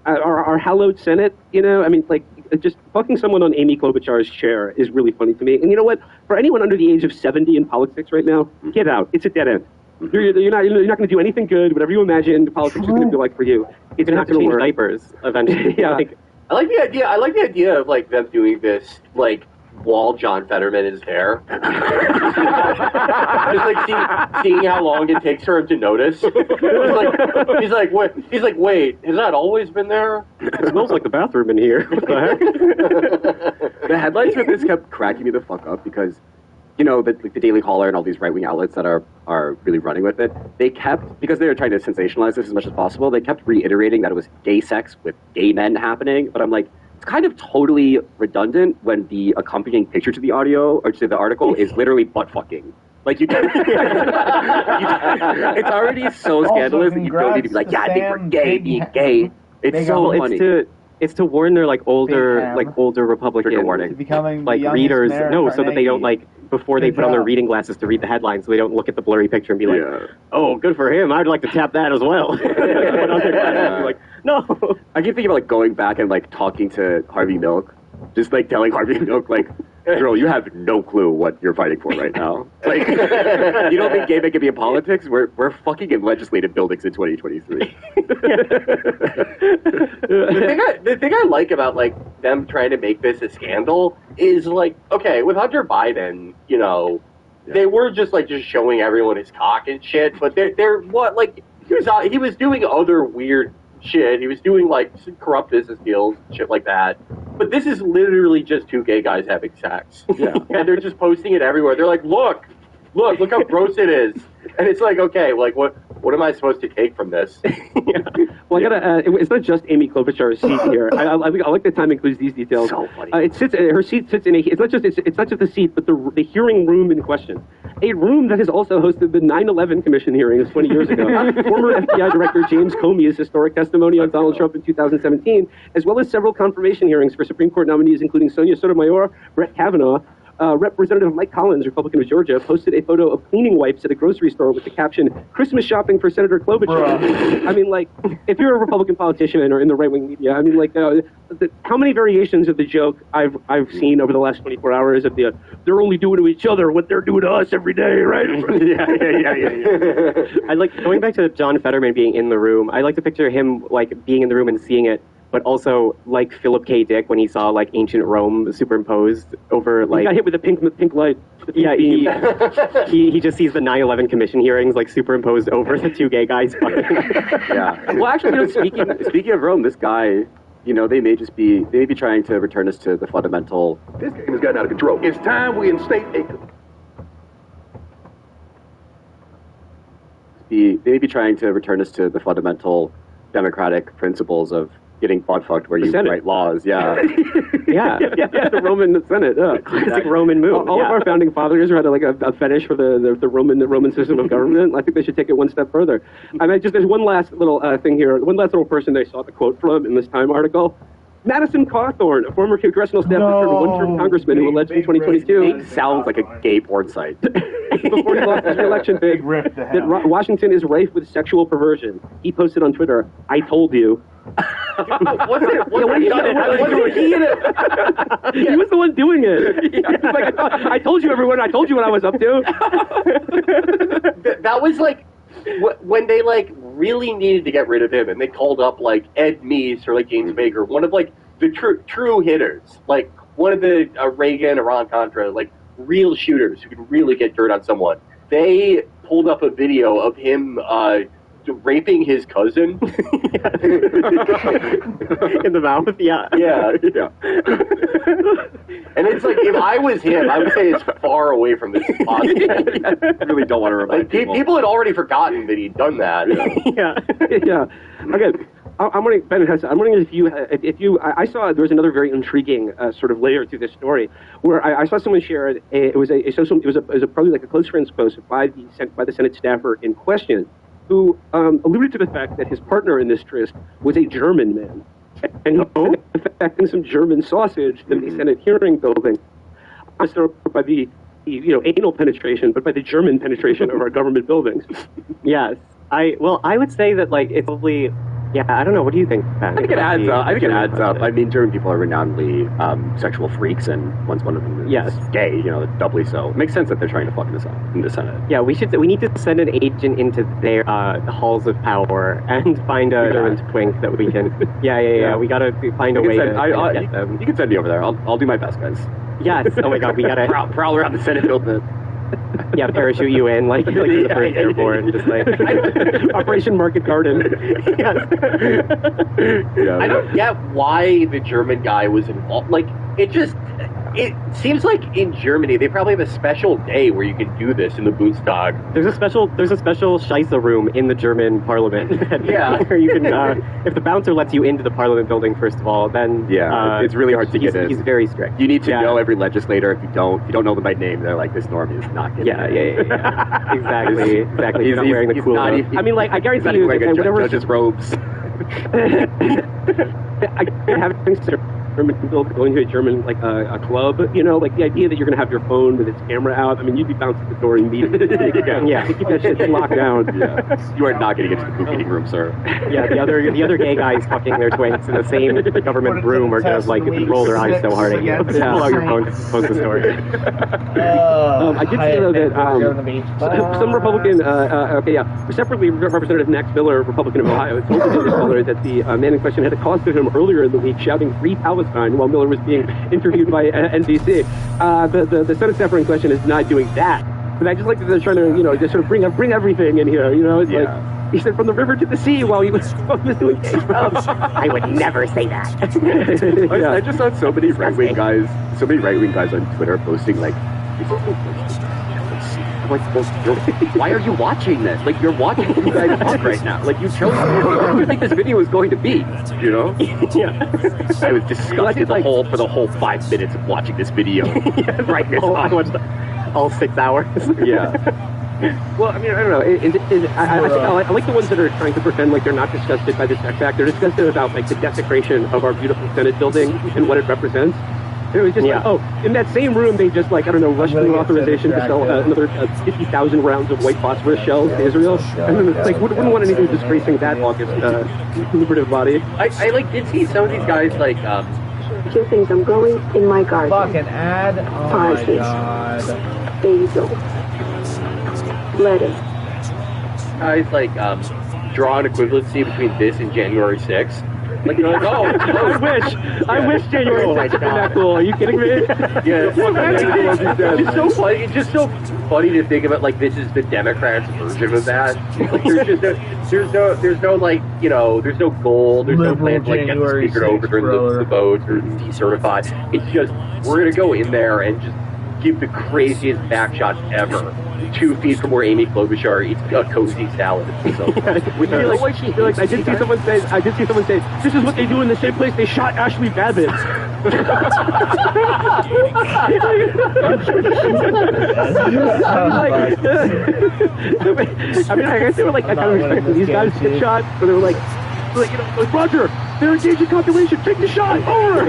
our hallowed Senate, you know, I mean, like, just fucking someone on Amy Klobuchar's chair is really funny to me. And you know what? For anyone under the age of 70 in politics right now, get out. It's a dead end. You're not going to do anything good. Whatever you imagine politics is going to be like for you, it's not going to work. Diapers eventually. I like the idea. I like the idea of like them doing this like while John Fetterman is there. Just like seeing how long it takes for him to notice. He's like, wait, has that always been there? It smells like the bathroom in here. What the heck? The headlines for this kept cracking me the fuck up because, you know, the Daily Caller and all these right-wing outlets that are really running with it, they kept, because they were trying to sensationalize this as much as possible, they kept reiterating that it was gay sex with gay men happening. But I'm like, it's kind of totally redundant when the accompanying picture to the audio or to the article is literally butt fucking. Like, it's already so scandalous that you don't need to be like, yeah, they were gay, being gay. It's so funny. It's to warn their older Republican readers, so that they don't before they put on their reading glasses to read the headlines, so they don't look at the blurry picture and be like, "Oh, good for him! I'd like to tap that as well." No. I keep thinking about going back and talking to Harvey Milk, just telling Harvey Milk girl, you have no clue what you're fighting for right now. You don't think gay men can be in politics? We're fucking in legislative buildings in 2023. The thing I like about them trying to make this a scandal is okay, with Hunter Biden, you know, they were just showing everyone his cock and shit, but they're what he was doing other weird shit. He was doing some corrupt business deals, shit like that. But this is literally just two gay guys having sex. Yeah. And they're just posting it everywhere. They're like, look how gross it is. And it's okay, what am I supposed to take from this? Well, I gotta. It's not just Amy Klobuchar's seat here. I like the time includes these details. So funny. Her seat sits in a. It's not just the seat, but the hearing room in question. A room that has also hosted the 9/11 Commission hearings 20 years ago. Former FBI Director James Comey's historic testimony on Donald Trump in 2017, as well as several confirmation hearings for Supreme Court nominees, including Sonia Sotomayor, Brett Kavanaugh. Representative Mike Collins, Republican of Georgia, posted a photo of cleaning wipes at a grocery store with the caption, "Christmas shopping for Senator Klobuchar." I mean, if you're a Republican politician or in the right-wing media, I mean, how many variations of the joke I've seen over the last 24 hours of they're only doing to each other what they're doing to us every day, right? Yeah. I going back to John Fetterman being in the room. I like to picture him being in the room and seeing it. But also, Philip K. Dick when he saw ancient Rome superimposed over he got hit with a pink light. He just sees the 9/11 Commission hearings superimposed over the two gay guys. Yeah. Well, actually, speaking of Rome, this guy, they may be trying to return us to the fundamental. This game has gotten out of control. It's time we instate They may be trying to return us to the fundamental democratic principles of getting butt fucked where you write laws. Yeah. The Roman Senate. Classic Roman move. All of our founding fathers had a fetish for the Roman system of government. I think they should take it one step further. I mean, there's one last little thing here. One last little person they saw the quote from in this Time article. Madison Cawthorn, a former congressional staff member and one-term congressman who alleged in 2022... It sounds like a gay porn site. Before he lost his re-election bid, that Washington is rife with sexual perversion. He posted on Twitter, "I told you." He was the one doing it. He's like, I told you, everyone. I told you what I was up to. That was like when they like really needed to get rid of him, and they called up like Ed Meese or like James Baker, one of like the true hitters, like one of the Reagan, Iran-Contra, like real shooters who could really get dirt on someone. They pulled up a video of him raping his cousin in the mouth. Yeah. And it's like, if I was him, I would say it's far away from this possible. I really don't want to remind people had already forgotten that he'd done that. Okay. I'm wondering, Ben, I'm wondering if you, I saw there was another very intriguing sort of layer to this story, where I saw someone share it was probably like a close friend's post by the Senate staffer in question, who alluded to the fact that his partner in this tryst was a German man, and he was affecting some German sausage in the Senate hearing building, not by the anal penetration, but by the German penetration of our government buildings. Yes, I would say that like it's probably. Yeah, I don't know. What do you think, Ben? I think it adds up. I mean, German people are renownedly sexual freaks, and once one of them is gay, doubly so. It makes sense that they're trying to fuck this up in the Senate. Yeah, we need to send an agent into their halls of power and find a German twink that we can. Yeah. We gotta find a way to get them. You can send me over there. I'll do my best, guys. Yes. Oh my God, we gotta prowl around the Senate building. Yeah, parachute you in like the first airborne, just like Operation Market Garden. I don't get why the German guy was involved. Like, it seems like in Germany they probably have a special day where you can do this in the Bundestag. There's a special Scheisse room in the German parliament. Where you can, if the bouncer lets you into the parliament building, first of all, then it's really hard to get in. He's very strict. You need to know every legislator. If you don't know them by name, they're like, this normie is not getting in. Exactly. He's not wearing the culo. I mean, like, I guarantee you, whatever judge's robes. I have things to going to a German like a club, like the idea that you're gonna have your phone with its camera out. I mean, you'd be bouncing at the door immediately. Keep that shit locked down. You are not getting into the book meeting room, sir. Yeah, the other gay guys fucking their twinks in the same government room are gonna like roll their eyes so hard at you. Pull out your phone to post the story. I did see though that some Republican, separately Representative Max Miller, Republican of Ohio, told Miller that the man in question had accosted him earlier in the week, shouting "Free Palestine" while Miller was being interviewed by NBC. The Senate staffer in question is not doing that. But I just like that they're trying to, just sort of bring everything in here. It's like he said from the river to the sea while he was doing gay stuff. I would never say that. I just saw so many right-wing guys on Twitter posting like, why are you watching this? Like, you're watching you guys talk right now. Like, you chose what do you think this video is going to be? I was disgusted for the whole 5 minutes of watching this video. Right now. I watched all 6 hours. Well, I mean, I don't know. I like the ones that are trying to pretend like they're not disgusted by the sex act. They're disgusted about like the desecration of our beautiful Senate building and what it represents. It was just like, in that same room, they just rushed through authorization to sell another 50,000 rounds of white phosphorus shells to Israel. And then it's like, wouldn't want anything disgracing that August lucrative body. I did see some of these guys like. 2 things I'm growing in my garden. Fucking ad. Oh my God. Basil. Lettuce. Guys like draw an equivalency between this and January 6th. Like, I wish January 6th would be that cool. Are you kidding me? Yeah, it's so funny. It's just so funny to think about. Like, this is the Democrats' version of that. Like, there's no like, there's no goal. There's no plan to like get the speaker over during the vote or decertify. It's just we're gonna go in there and just give the craziest back shots ever. 2 feet from where Amy Klobuchar eats a cozy salad. So I did see someone say, this is what they do in the same place they shot Ashley Babbitt. I mean, I guess they were like, I kind of expected these guys to get shot, but they were like, Roger, they're engaged in copulation, take the shot, over!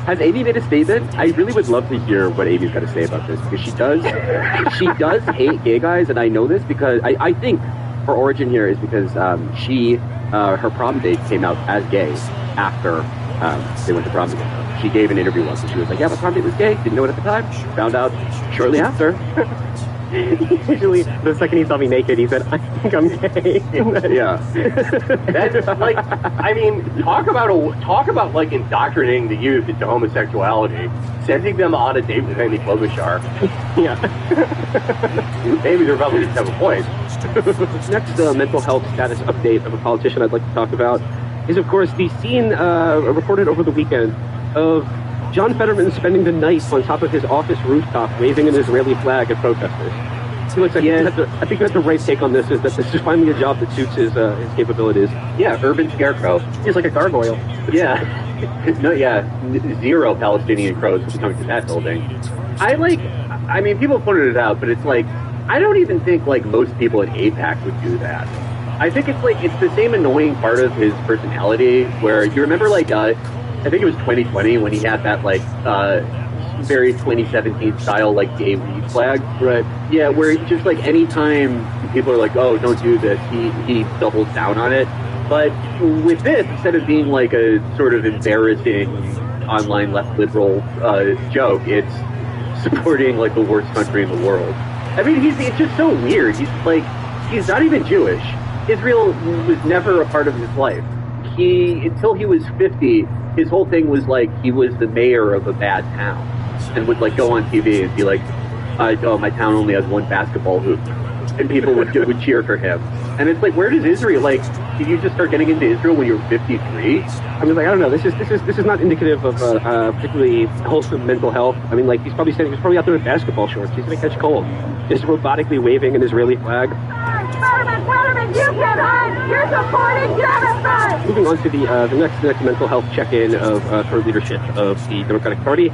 Has Amy made a statement? I really would love to hear what Amy's got to say about this, because she does hate gay guys, and I know this because I think her origin here is because her prom date came out as gay after they went to prom together. She gave an interview once, and she was like, yeah, my prom date was gay, didn't know it at the time, found out shortly after. Usually, the second he saw me naked, he said, I think I'm gay. Yeah. That's like, I mean, talk about like indoctrinating the youth into homosexuality, sending them on a date with Amy Klobuchar. Yeah. Maybe the Republicans have a point. Next mental health status update of a politician I'd like to talk about is, of course, the scene recorded over the weekend of John Fetterman spending the night on top of his office rooftop waving an Israeli flag at protesters. He looks like I think that's the right take on this, is that this is finally a job that suits his capabilities. Yeah, urban scarecrow. He's like a gargoyle. Yeah. Zero Palestinian crows will be coming to that building. I mean, people pointed it out, but it's like, I don't even think like most people at AIPAC would do that. I think it's the same annoying part of his personality where, you remember like, I think it was 2020 when he had that like very 2017 style like gay weed flag. Right. Yeah, where just like anytime people are like, oh, don't do this, he doubles down on it. But with this, instead of being like a sort of embarrassing online left liberal joke, it's supporting like the worst country in the world. I mean, it's just so weird. He's not even Jewish. Israel was never a part of his life. Until he was 50, his whole thing was like he was the mayor of a bad town and would like go on TV and be like, oh, my town only has one basketball hoop, and people would cheer for him. And it's like, where does Israel, like, did you just start getting into Israel when you were 53? I mean, like, I don't know. This is not indicative of particularly wholesome mental health. I mean, like, he's probably out there in basketball shorts. He's gonna catch cold, just robotically waving an Israeli flag. Fetterman, you get home! You're supporting genocide! Moving on to the next mental health check-in of current leadership of the Democratic Party,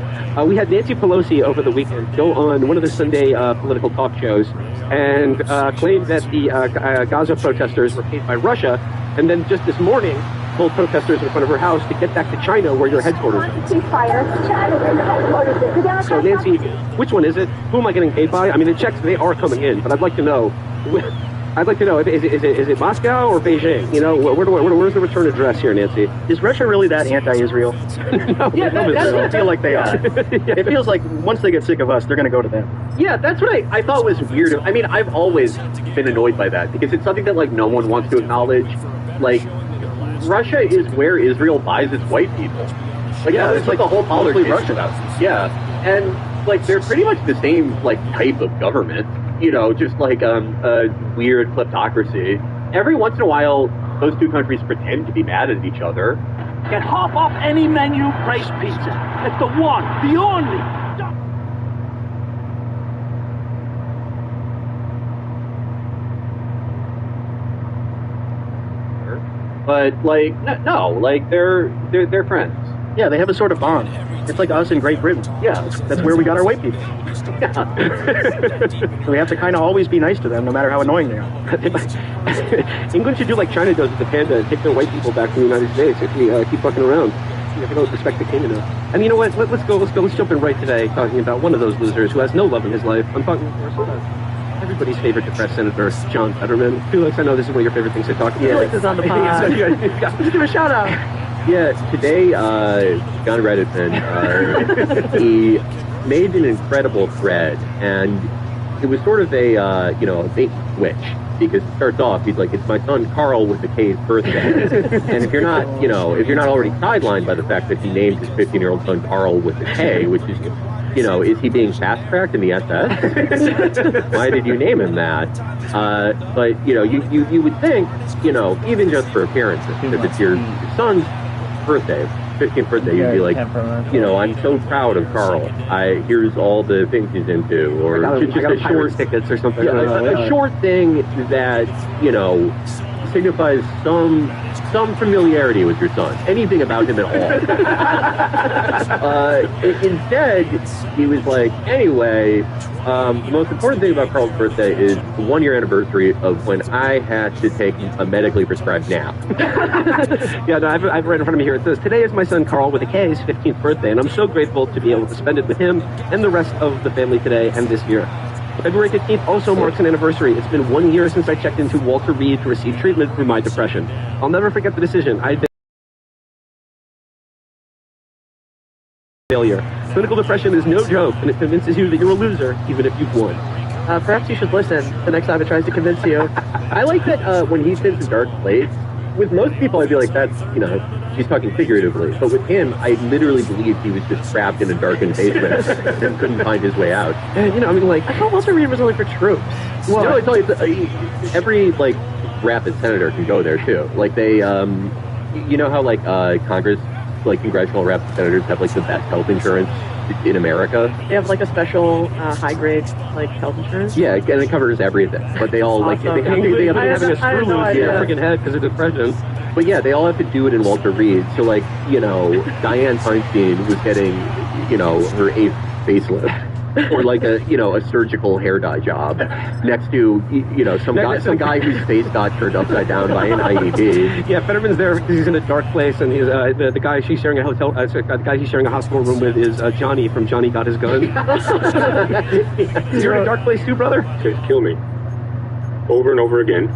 we had Nancy Pelosi over the weekend go on one of the Sunday political talk shows and claim that the Gaza protesters were paid by Russia, and then just this morning told protesters in front of her house to get back to China, where your headquarters is. So Nancy, which one is it? Who am I getting paid by? I mean, the checks, they are coming in, but I'd like to know, is it Moscow or Beijing? You know, where's the return address here, Nancy? Is Russia really that anti-Israel? No, yeah, that's what I feel like they are. Yeah. It feels like once they get sick of us, they're going to go to them. Yeah, that's what I thought was weird. I mean, I've always been annoyed by that because it's something that like no one wants to acknowledge. Like, Russia is where Israel buys its white people. Like, yeah, it's like the whole politics. Russia. Yeah, and like they're pretty much the same like type of government. You know, just like a weird kleptocracy. Every once in a while, those two countries pretend to be mad at each other. Get half off any menu braised pizza. It's the one, the only. But like, no, like they're friends. Yeah, they have a sort of bond. It's like us in Great Britain. Yeah, that's where we got our white people. Yeah. So we have to kind of always be nice to them, no matter how annoying they are. England should do like China does with the panda, take their white people back to the United States if we keep fucking around. If we don't respect the king enough. And you know what? Let's jump in right today, talking about one of those losers who has no love in his life. I'm talking, of course, about everybody's favorite depressed senator, John Fetterman. Felix, I know this is one of your favorite things to talk about. Felix is on the pod. Let's give a shout out. Yeah, today, John Redditman, he made an incredible thread, and it was sort of a bait switch, because it starts off, he's like, it's my son Carl with the K's birthday. And if you're not already sidelined by the fact that he named his 15-year-old son Carl with the K, which is, is he being fast-tracked in the SS? Why did you name him that? But, you would think, even just for appearances, because it's your son's birthday, 15th birthday, you'd be like, you know, I'm so proud of Carl. Here's all the things he's into, or just a short tickets or something. Yeah, a short thing that, you know, signifies some familiarity with your son. Anything about him at all. Instead, he was like, anyway, the most important thing about Carl's birthday is the 1-year anniversary of when I had to take a medically prescribed nap. Yeah, no, I've read in front of me here. It says, today is my son Carl with a K's 15th birthday, and I'm so grateful to be able to spend it with him and the rest of the family today and this year. February 15th also marks an anniversary. It's been 1 year since I checked into Walter Reed to receive treatment for my depression. I'll never forget the decision. I'd been failure. Clinical depression is no joke, and it convinces you that you're a loser, even if you've won. Perhaps you should listen the next time it tries to convince you. I like that when he's in a dark place, with most people I'd be like, that's, you know, she's talking figuratively. But with him, I literally believed he was just trapped in a darkened basement and couldn't find his way out. And, you know, I mean, like, I thought Walter Reed was only for troops. Well, no, it's only, every, like, rapid senator can go there, too. Like, they, you know how, like, Congress, like, congressional rapid senators have, like, the best health insurance in America? They have, like, a special high-grade, like, health insurance? Yeah, and it covers everything. But they all, like, awesome. they have having a screw loose in their freaking head because of depression. But yeah, they all have to do it in Walter Reed. So, like, you know, Dianne Feinstein was getting, you know, her 8th facelift. Or like a, you know, a surgical hair dye job next to, you know, some guy whose face got turned upside down by an IED. Yeah, Fetterman's there because he's in a dark place, and he's the guy she's sharing a hotel, the guy he's sharing a hospital room with is Johnny from Johnny Got His Gun. You're in a dark place too, brother. Just kill me, over and over again.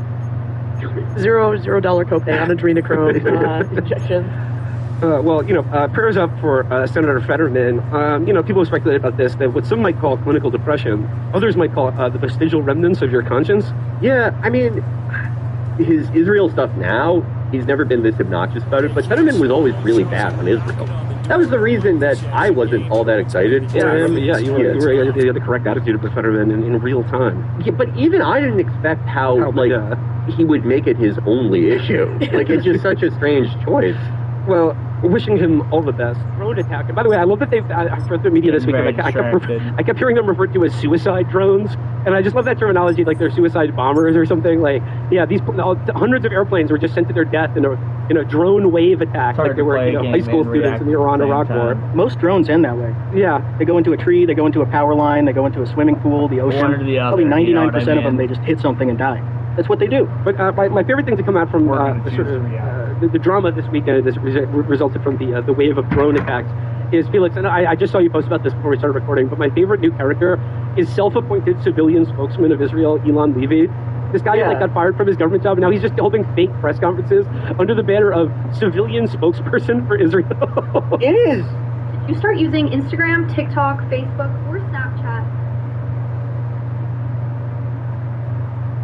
Kill me. $0 copay on adrenochrome injections. Well, you know, prayers up for Senator Fetterman. You know, people have speculated about this, that what some might call clinical depression, others might call the vestigial remnants of your conscience. Yeah, I mean, his Israel stuff now, he's never been this obnoxious about it, but Fetterman was always really bad on Israel. That was the reason that I wasn't all that excited for him. Yeah, you had the correct attitude of Fetterman in real time. Yeah, but even I didn't expect how he would make it his only issue. Like, it's just such a strange choice. Well, we're wishing him all the best. Drone attack. And by the way, I love that I've read the media this week. I kept hearing them referred to as suicide drones, and I just love that terminology, like they're suicide bombers or something. Like, yeah, these hundreds of airplanes were just sent to their death in a drone wave attack, like they were high school students in the Iran-Iraq war. Most drones end that way. Yeah, they go into a tree, they go into a power line, they go into a swimming pool, the ocean. One or the other, probably 99% of them, they just hit something and die. That's what they do. But my favorite thing to come out from the drama this weekend that resulted from the wave of drone attacks is, Felix, and I just saw you post about this before we started recording, but my favorite new character is self-appointed civilian spokesman of Israel, Elon Levy. This guy got fired from his government job, and now he's just holding fake press conferences under the banner of civilian spokesperson for Israel. It is. You start using Instagram, TikTok, Facebook, or Snapchat.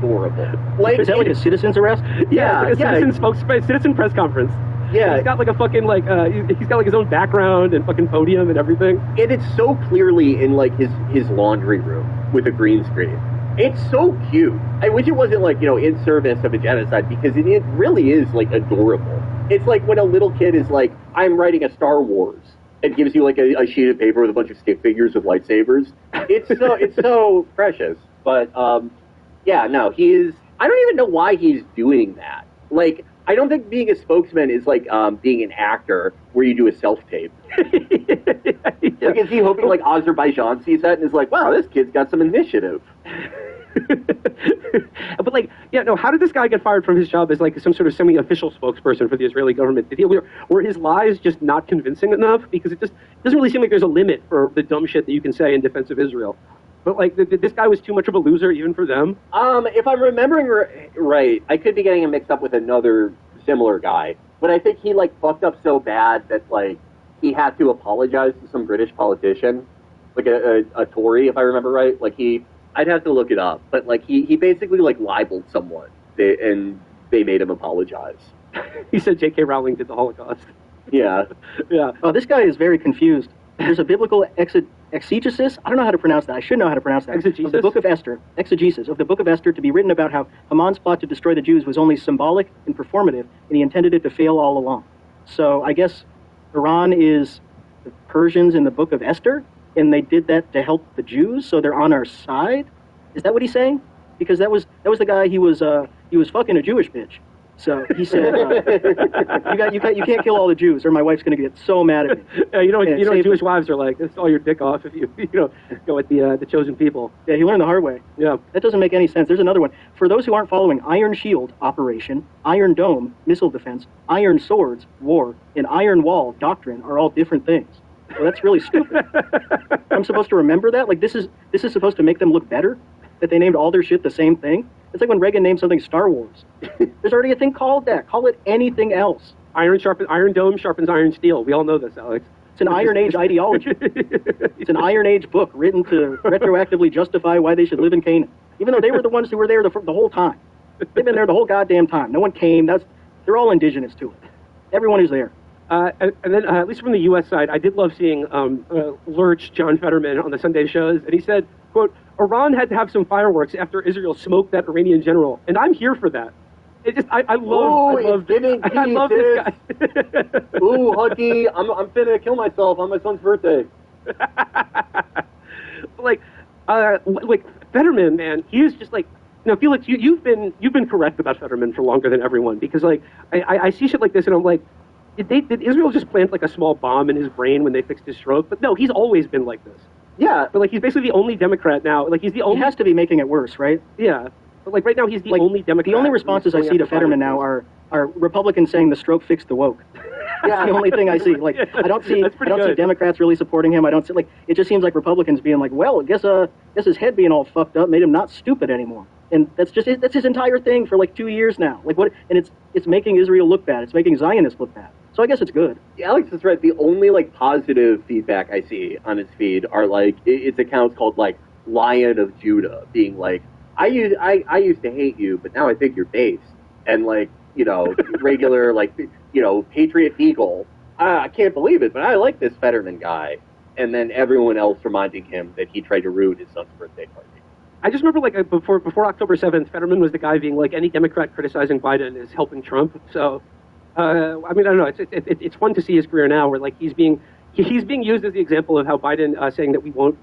Horrible. Like, is that like a citizen's arrest? Yeah, it's like a citizen press conference. Yeah, he's got like a fucking he's got like his own background and fucking podium and everything. And it's so clearly in like his laundry room with a green screen. It's so cute. I wish it wasn't like, you know, in service of a genocide, because it really is like adorable. It's like when a little kid is like, I'm writing a Star Wars, and gives you like a sheet of paper with a bunch of stick figures with lightsabers. It's so precious. But yeah, no, he is. I don't even know why he's doing that. Like, I don't think being a spokesman is like being an actor where you do a self-tape. Like, is he hoping like Azerbaijan sees that and is like, wow, this kid's got some initiative? But like, yeah, no, how did this guy get fired from his job as like some sort of semi-official spokesperson for the Israeli government? Were his lies just not convincing enough? Because it doesn't really seem like there's a limit for the dumb shit that you can say in defense of Israel. But like, this guy was too much of a loser even for them. If I'm remembering right, I could be getting him mixed up with another similar guy. But I think he like fucked up so bad that like he had to apologize to some British politician, like a Tory, if I remember right. Like I'd have to look it up, but like he basically like libeled someone, and they made him apologize. He said J.K. Rowling did the Holocaust. Yeah. Yeah. Oh, this guy is very confused. There's a biblical exegesis. I don't know how to pronounce that. I should know how to pronounce that. Exegesis? Of the book of Esther. Exegesis of the book of Esther, to be written about how Haman's plot to destroy the Jews was only symbolic and performative, and he intended it to fail all along. So I guess Iran is the Persians in the Book of Esther, and they did that to help the Jews, so they're on our side? Is that what he's saying? Because that was the guy, he was fucking a Jewish bitch. So he said, you can't kill all the Jews, or my wife's going to get so mad at me. You know what Jewish wives are like. It's all your dick off if you go with the chosen people. Yeah, he learned the hard way. Yeah. That doesn't make any sense. There's another one. For those who aren't following, Iron Shield, operation, Iron Dome, missile defense, Iron Swords, war, and Iron Wall, doctrine, are all different things. Well, that's really stupid. I'm supposed to remember that? Like, this is supposed to make them look better? That they named all their shit the same thing? It's like when Reagan named something Star Wars. There's already a thing called that. Call it anything else. Iron Dome sharpens iron steel. We all know this, Alex. It's an Iron Age ideology. It's an Iron Age book written to retroactively justify why they should live in Canaan. Even though they were the ones who were there the whole time. They've been there the whole goddamn time. No one came. They're all indigenous to it. Everyone is there. And then, at least from the U.S. side, I did love seeing Lurch, John Fetterman, on the Sunday shows, and he said, quote, Iran had to have some fireworks after Israel smoked that Iranian general, and I'm here for that. I love this guy. Ooh, Huggy, I'm finna kill myself on my son's birthday. like Fetterman, man, he is just like, now Felix, you've been correct about Fetterman for longer than everyone, because like I see shit like this and I'm like, did Israel just plant like a small bomb in his brain when they fixed his stroke? But no, he's always been like this. Yeah, but like he's basically the only Democrat now. Like he's the only. He has to be making it worse, right? Yeah, but like right now he's the only Democrat. The only responses I see to Fetterman now are Republicans saying the stroke fixed the woke. That's the only thing I see. Like I don't see Democrats really supporting him. I don't see it just seems like Republicans being like, well, I guess his head being all fucked up made him not stupid anymore. And that's his entire thing for like 2 years now. Like what? And it's making Israel look bad. It's making Zionists look bad. So I guess it's good. Alex is right. The only like positive feedback I see on his feed are like it's accounts called like Lion of Judah, being like, I used to hate you, but now I think you're based, and like regular like Patriot Eagle. I can't believe it, but I like this Fetterman guy, and then everyone else reminding him that he tried to ruin his son's birthday party. I just remember like before October 7th, Fetterman was the guy being like, any Democrat criticizing Biden is helping Trump. So. I mean, I don't know. It's fun to see his career now, where like he's being used as the example of how Biden saying that we won't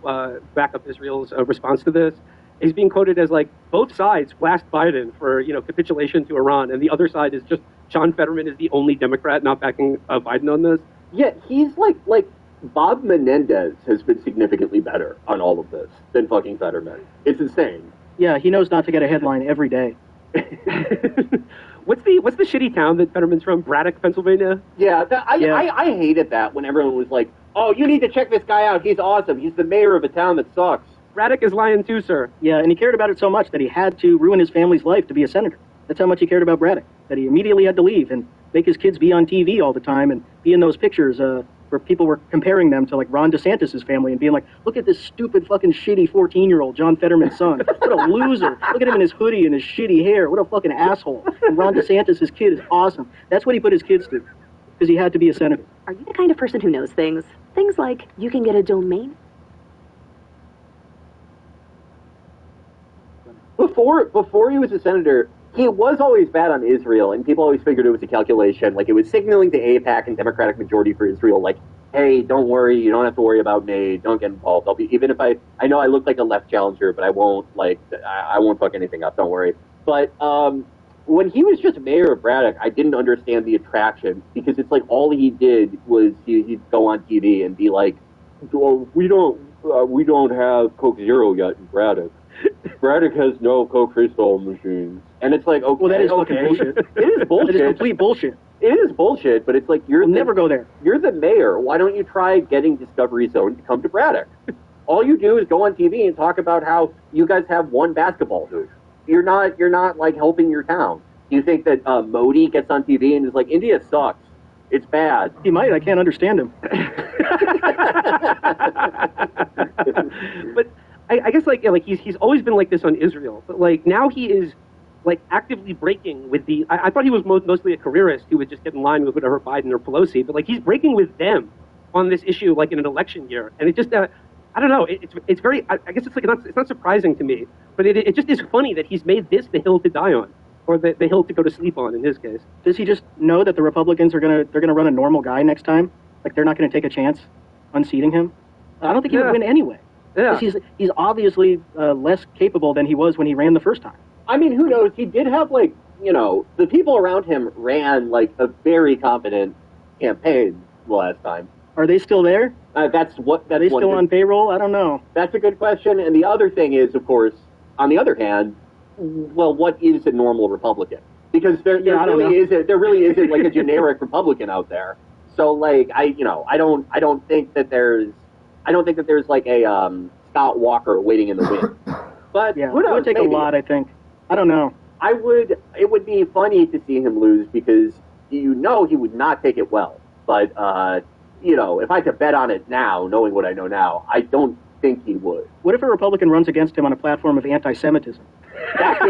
back up Israel's response to this. He's being quoted as like both sides blast Biden for capitulation to Iran, and the other side is just John Fetterman is the only Democrat not backing Biden on this. Yeah, he's like Bob Menendez has been significantly better on all of this than fucking Fetterman. It's insane. Yeah, he knows not to get a headline every day. What's the shitty town that Fetterman's from? Braddock, Pennsylvania? Yeah, I hated that when everyone was like, oh, you need to check this guy out. He's awesome. He's the mayor of a town that sucks. Braddock is lying too, sir. Yeah, and he cared about it so much that he had to ruin his family's life to be a senator. That's how much he cared about Braddock, that he immediately had to leave and make his kids be on TV all the time and be in those pictures where people were comparing them to like Ron DeSantis' family and being like, look at this stupid fucking shitty 14-year-old John Fetterman's son. What a loser. Look at him in his hoodie and his shitty hair. What a fucking asshole. And Ron DeSantis' kid is awesome. That's what he put his kids through because he had to be a senator. Are you the kind of person who knows things? Things like you can get a domain? Before he was a senator, he was always bad on Israel, and people always figured it was a calculation. Like, it was signaling to AIPAC and Democratic majority for Israel, like, hey, don't worry, you don't have to worry about me, don't get involved. I'll be, even if I know I look like a left challenger, but I won't fuck anything up, don't worry. But when he was just mayor of Braddock, I didn't understand the attraction, because it's like all he did was he'd go on TV and be like, oh, we don't have Coke Zero yet in Braddock. Braddock has no Coke Crystal machines. And it's like, okay, well, that is fucking bullshit. It is bullshit. It is complete bullshit. It is bullshit, but it's like we'll never go there. You're the mayor. Why don't you try getting Discovery Zone to come to Braddock? All you do is go on TV and talk about how you guys have one basketball hoop. You're not like helping your town. Do you think that Modi gets on TV and is like, India sucks? It's bad. He might. I can't understand him. But I guess like he's always been like this on Israel, but like now he is like actively breaking with the. I thought he was mostly a careerist who would just get in line with whatever Biden or Pelosi, but like he's breaking with them on this issue like in an election year, and it just I don't know. It's very. I guess it's like it's not surprising to me, but it just is funny that he's made this the hill to die on, or the hill to go to sleep on in his case. Does he just know that the Republicans they're gonna run a normal guy next time? Like they're not going to take a chance unseating him. I don't think he would win anyway. Yeah. He's obviously less capable than he was when he ran the first time. I mean, who knows? He did have, like, the people around him ran, like, a very competent campaign the last time. Are they still there? Are they still on payroll? I don't know. That's a good question. And the other thing is, of course, on the other hand, well, what is a normal Republican? Because there really isn't like a generic Republican out there. So, like, I don't think that there's like a Scott Walker waiting in the wind. But yeah, who knows? It would take a lot, I think. I don't know. It would be funny to see him lose because he would not take it well. But if I had to bet on it now, knowing what I know now, I don't think he would. What if a Republican runs against him on a platform of anti-Semitism? That's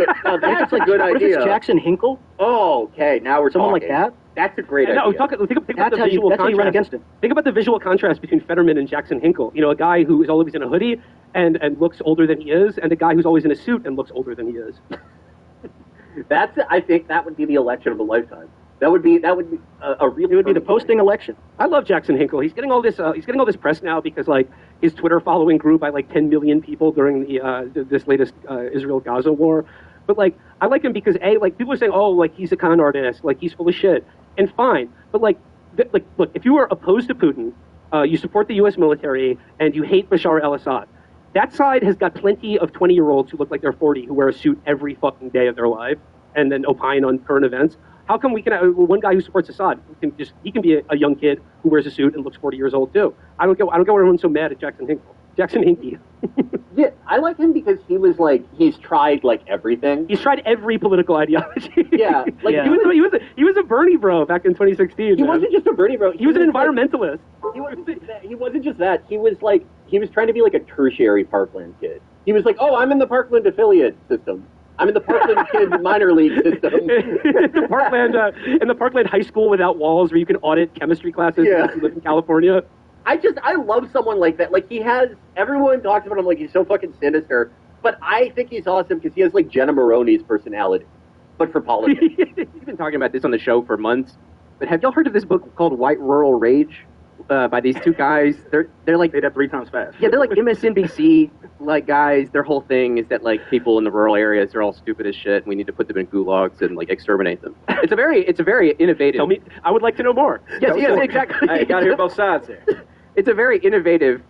a good idea. What if it's Jackson Hinkle? Oh, okay. Now we're someone talking. like that. That's a great idea. No, think about the visual contrast. How you run against him. Think about the visual contrast between Fetterman and Jackson Hinkle. A guy who is always in a hoodie and looks older than he is, and a guy who's always in a suit and looks older than he is. I think that would be the election of a lifetime. That would be a really. It would be the posting election. I love Jackson Hinkle. He's getting all this. He's getting all this press now because like his Twitter following grew by like 10 million people during this latest Israel-Gaza war. But like I like him because like people are saying, oh, like he's a con artist, like he's full of shit, and fine. But like look, if you are opposed to Putin, you support the U.S. military, and you hate Bashar al-Assad. That side has got plenty of 20-year-olds who look like they're 40 who wear a suit every fucking day of their life and then opine on current events. How come we can one guy who supports Assad he can be a young kid who wears a suit and looks 40 years old too? I don't get why everyone's so mad at Jackson Hinkle. Jackson Hinkie. Yeah, I like him because he was like he's tried like everything. He's tried every political ideology. Yeah, like yeah. He was a Bernie bro back in 2016. He wasn't just a Bernie bro. He was an environmentalist. He wasn't just that. He was trying to be like a tertiary Parkland kid. He was like, oh, I'm in the Parkland affiliate system. I'm in the Parkland Kids minor league system. in the Parkland high school without walls where you can audit chemistry classes if you live in California. I love someone like that. Like everyone talks about him like he's so fucking sinister, but I think he's awesome because he has like Jenna Maroney's personality, but for politics. We've been talking about this on the show for months, but have y'all heard of this book called White Rural Rage? By these two guys, they're like they'd have 3 times fast. Yeah, they're like MSNBC like guys. Their whole thing is that like people in the rural areas are all stupid as shit, and we need to put them in gulags and like exterminate them. It's a very innovative. Tell me, I would like to know more. Yes, exactly. I got to hear both sides here. It's a very innovative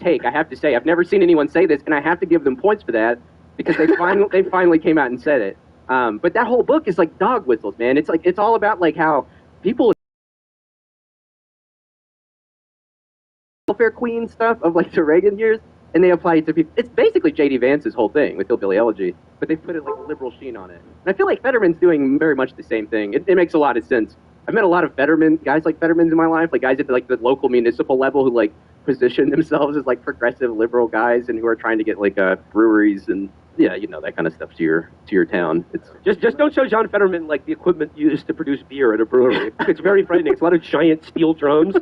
take. I have to say, I've never seen anyone say this, and I have to give them points for that because they finally came out and said it. But that whole book is like dog whistles, man. It's all about like how people. Welfare queen stuff of like the Reagan years, and they apply it to people. It's basically J.D. Vance's whole thing with Hillbilly Elegy, but they put it like a liberal sheen on it. And I feel like Fetterman's doing very much the same thing. It makes a lot of sense. I've met a lot of guys like Fettermans in my life, like guys at like the local municipal level who like position themselves as like progressive liberal guys and who are trying to get like breweries and that kind of stuff to your town. It's just don't show John Fetterman like the equipment used to produce beer at a brewery. It's very frightening. It's a lot of giant steel drums.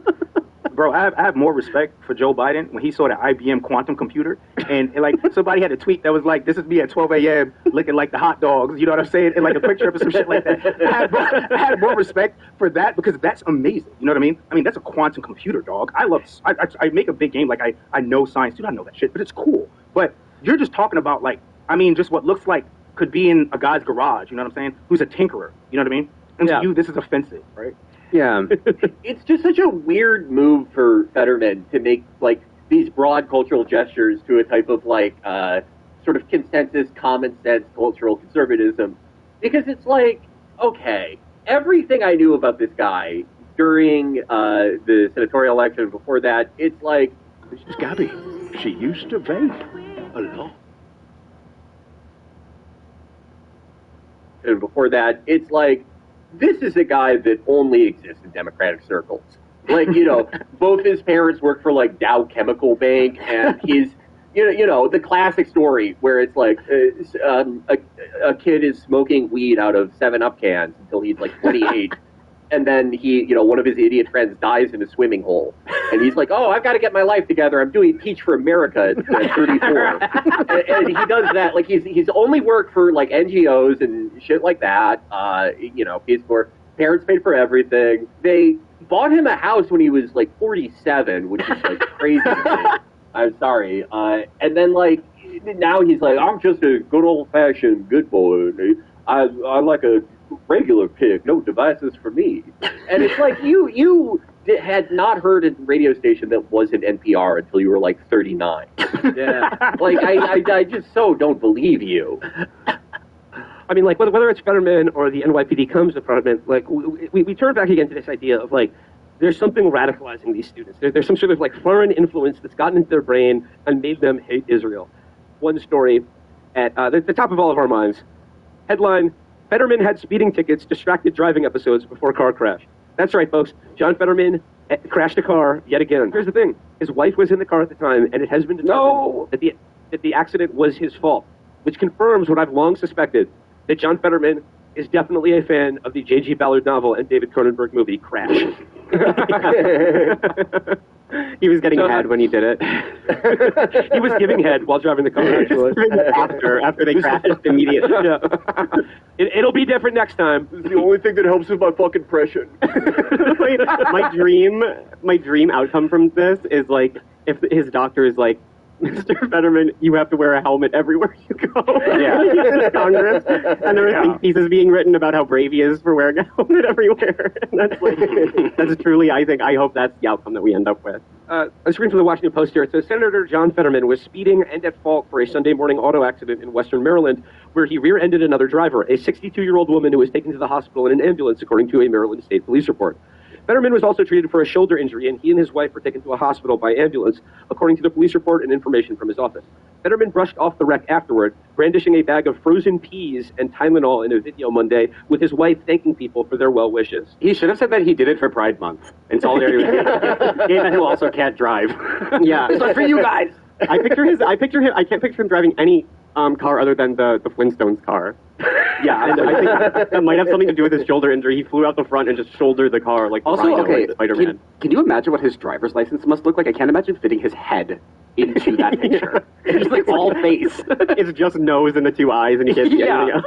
Bro, I have more respect for Joe Biden when he saw the IBM quantum computer and like somebody had a tweet that was like, this is me at 12 a.m. looking like the hot dogs, you know what I'm saying? And like a picture of some shit like that. I had more respect for that because that's amazing. You know what I mean? I mean, that's a quantum computer, dog. I make a big game. Like I know science, dude, I know that shit, but it's cool. But you're just talking about like, I mean, just what looks like could be in a guy's garage, you know what I'm saying? Who's a tinkerer, you know what I mean? And to you, this is offensive, right? Yeah. It's just such a weird move for Fetterman to make like these broad cultural gestures to a type of like sort of consensus, common sense cultural conservatism. Because it's like, okay, everything I knew about this guy during the senatorial election before that, it's like... Mrs. Gabby, she used to vape a lot. And before that, it's like, this is a guy that only exists in Democratic circles. Like, both his parents worked for, like, Dow Chemical Bank, and he's, the classic story where it's like a kid is smoking weed out of 7-Up cans until he's, like, 28. And then one of his idiot friends dies in a swimming hole. And he's like, oh, I've got to get my life together. I'm doing Teach for America at 34. and he does that. Like, he's only worked for, like, NGOs and shit like that. Pays for, parents paid for everything. They bought him a house when he was like 47, which is like crazy. I'm sorry. And then like now he's like, I'm just a good old-fashioned good boy. I like a regular pig, no devices for me. And it's like you had not heard a radio station that wasn't NPR until you were like 39. Yeah. Like I just so don't believe you. I mean, like, whether it's Fetterman or the NYPD comes department, like, we turn back again to this idea of, like, there's something radicalizing these students. There's some sort of, like, foreign influence that's gotten into their brain and made them hate Israel. One story at the top of all of our minds. Headline, Fetterman had speeding tickets, distracted driving episodes before car crash. That's right, folks. John Fetterman crashed a car yet again. Here's the thing. His wife was in the car at the time, and it has been determined that the accident was his fault, which confirms what I've long suspected, that John Fetterman is definitely a fan of the J.G. Ballard novel and David Cronenberg movie, Crash. He was getting head when he did it. He was giving head while driving the car, actually. after they crashed immediately. Yeah. It'll be different next time. It's the only thing that helps with my fucking impression. my dream outcome from this is, like, if his doctor is like, Mr. Fetterman, you have to wear a helmet everywhere you go. Yeah. Congress, and there are pieces being written about how brave he is for wearing a helmet everywhere. And that's truly, I hope that's the outcome that we end up with. A screen from the Washington Post here. It says Senator John Fetterman was speeding and at fault for a Sunday morning auto accident in western Maryland, where he rear-ended another driver, a 62-year-old woman who was taken to the hospital in an ambulance, according to a Maryland State Police report. Fetterman was also treated for a shoulder injury, and he and his wife were taken to a hospital by ambulance, according to the police report and information from his office. Fetterman brushed off the wreck afterward, brandishing a bag of frozen peas and Tylenol in a video Monday, with his wife thanking people for their well wishes. He should have said that he did it for Pride Month, in solidarity with gay men who also can't drive. Yeah. It's not for you guys! I can't picture him driving any car other than the Flintstones car. Yeah, and I think that might have something to do with his shoulder injury. He flew out the front and just shouldered the car like Spider-Man. Can you imagine what his driver's license must look like? I can't imagine fitting his head into that picture. It's like all face. It's just nose and the two eyes, and he can't see anything else.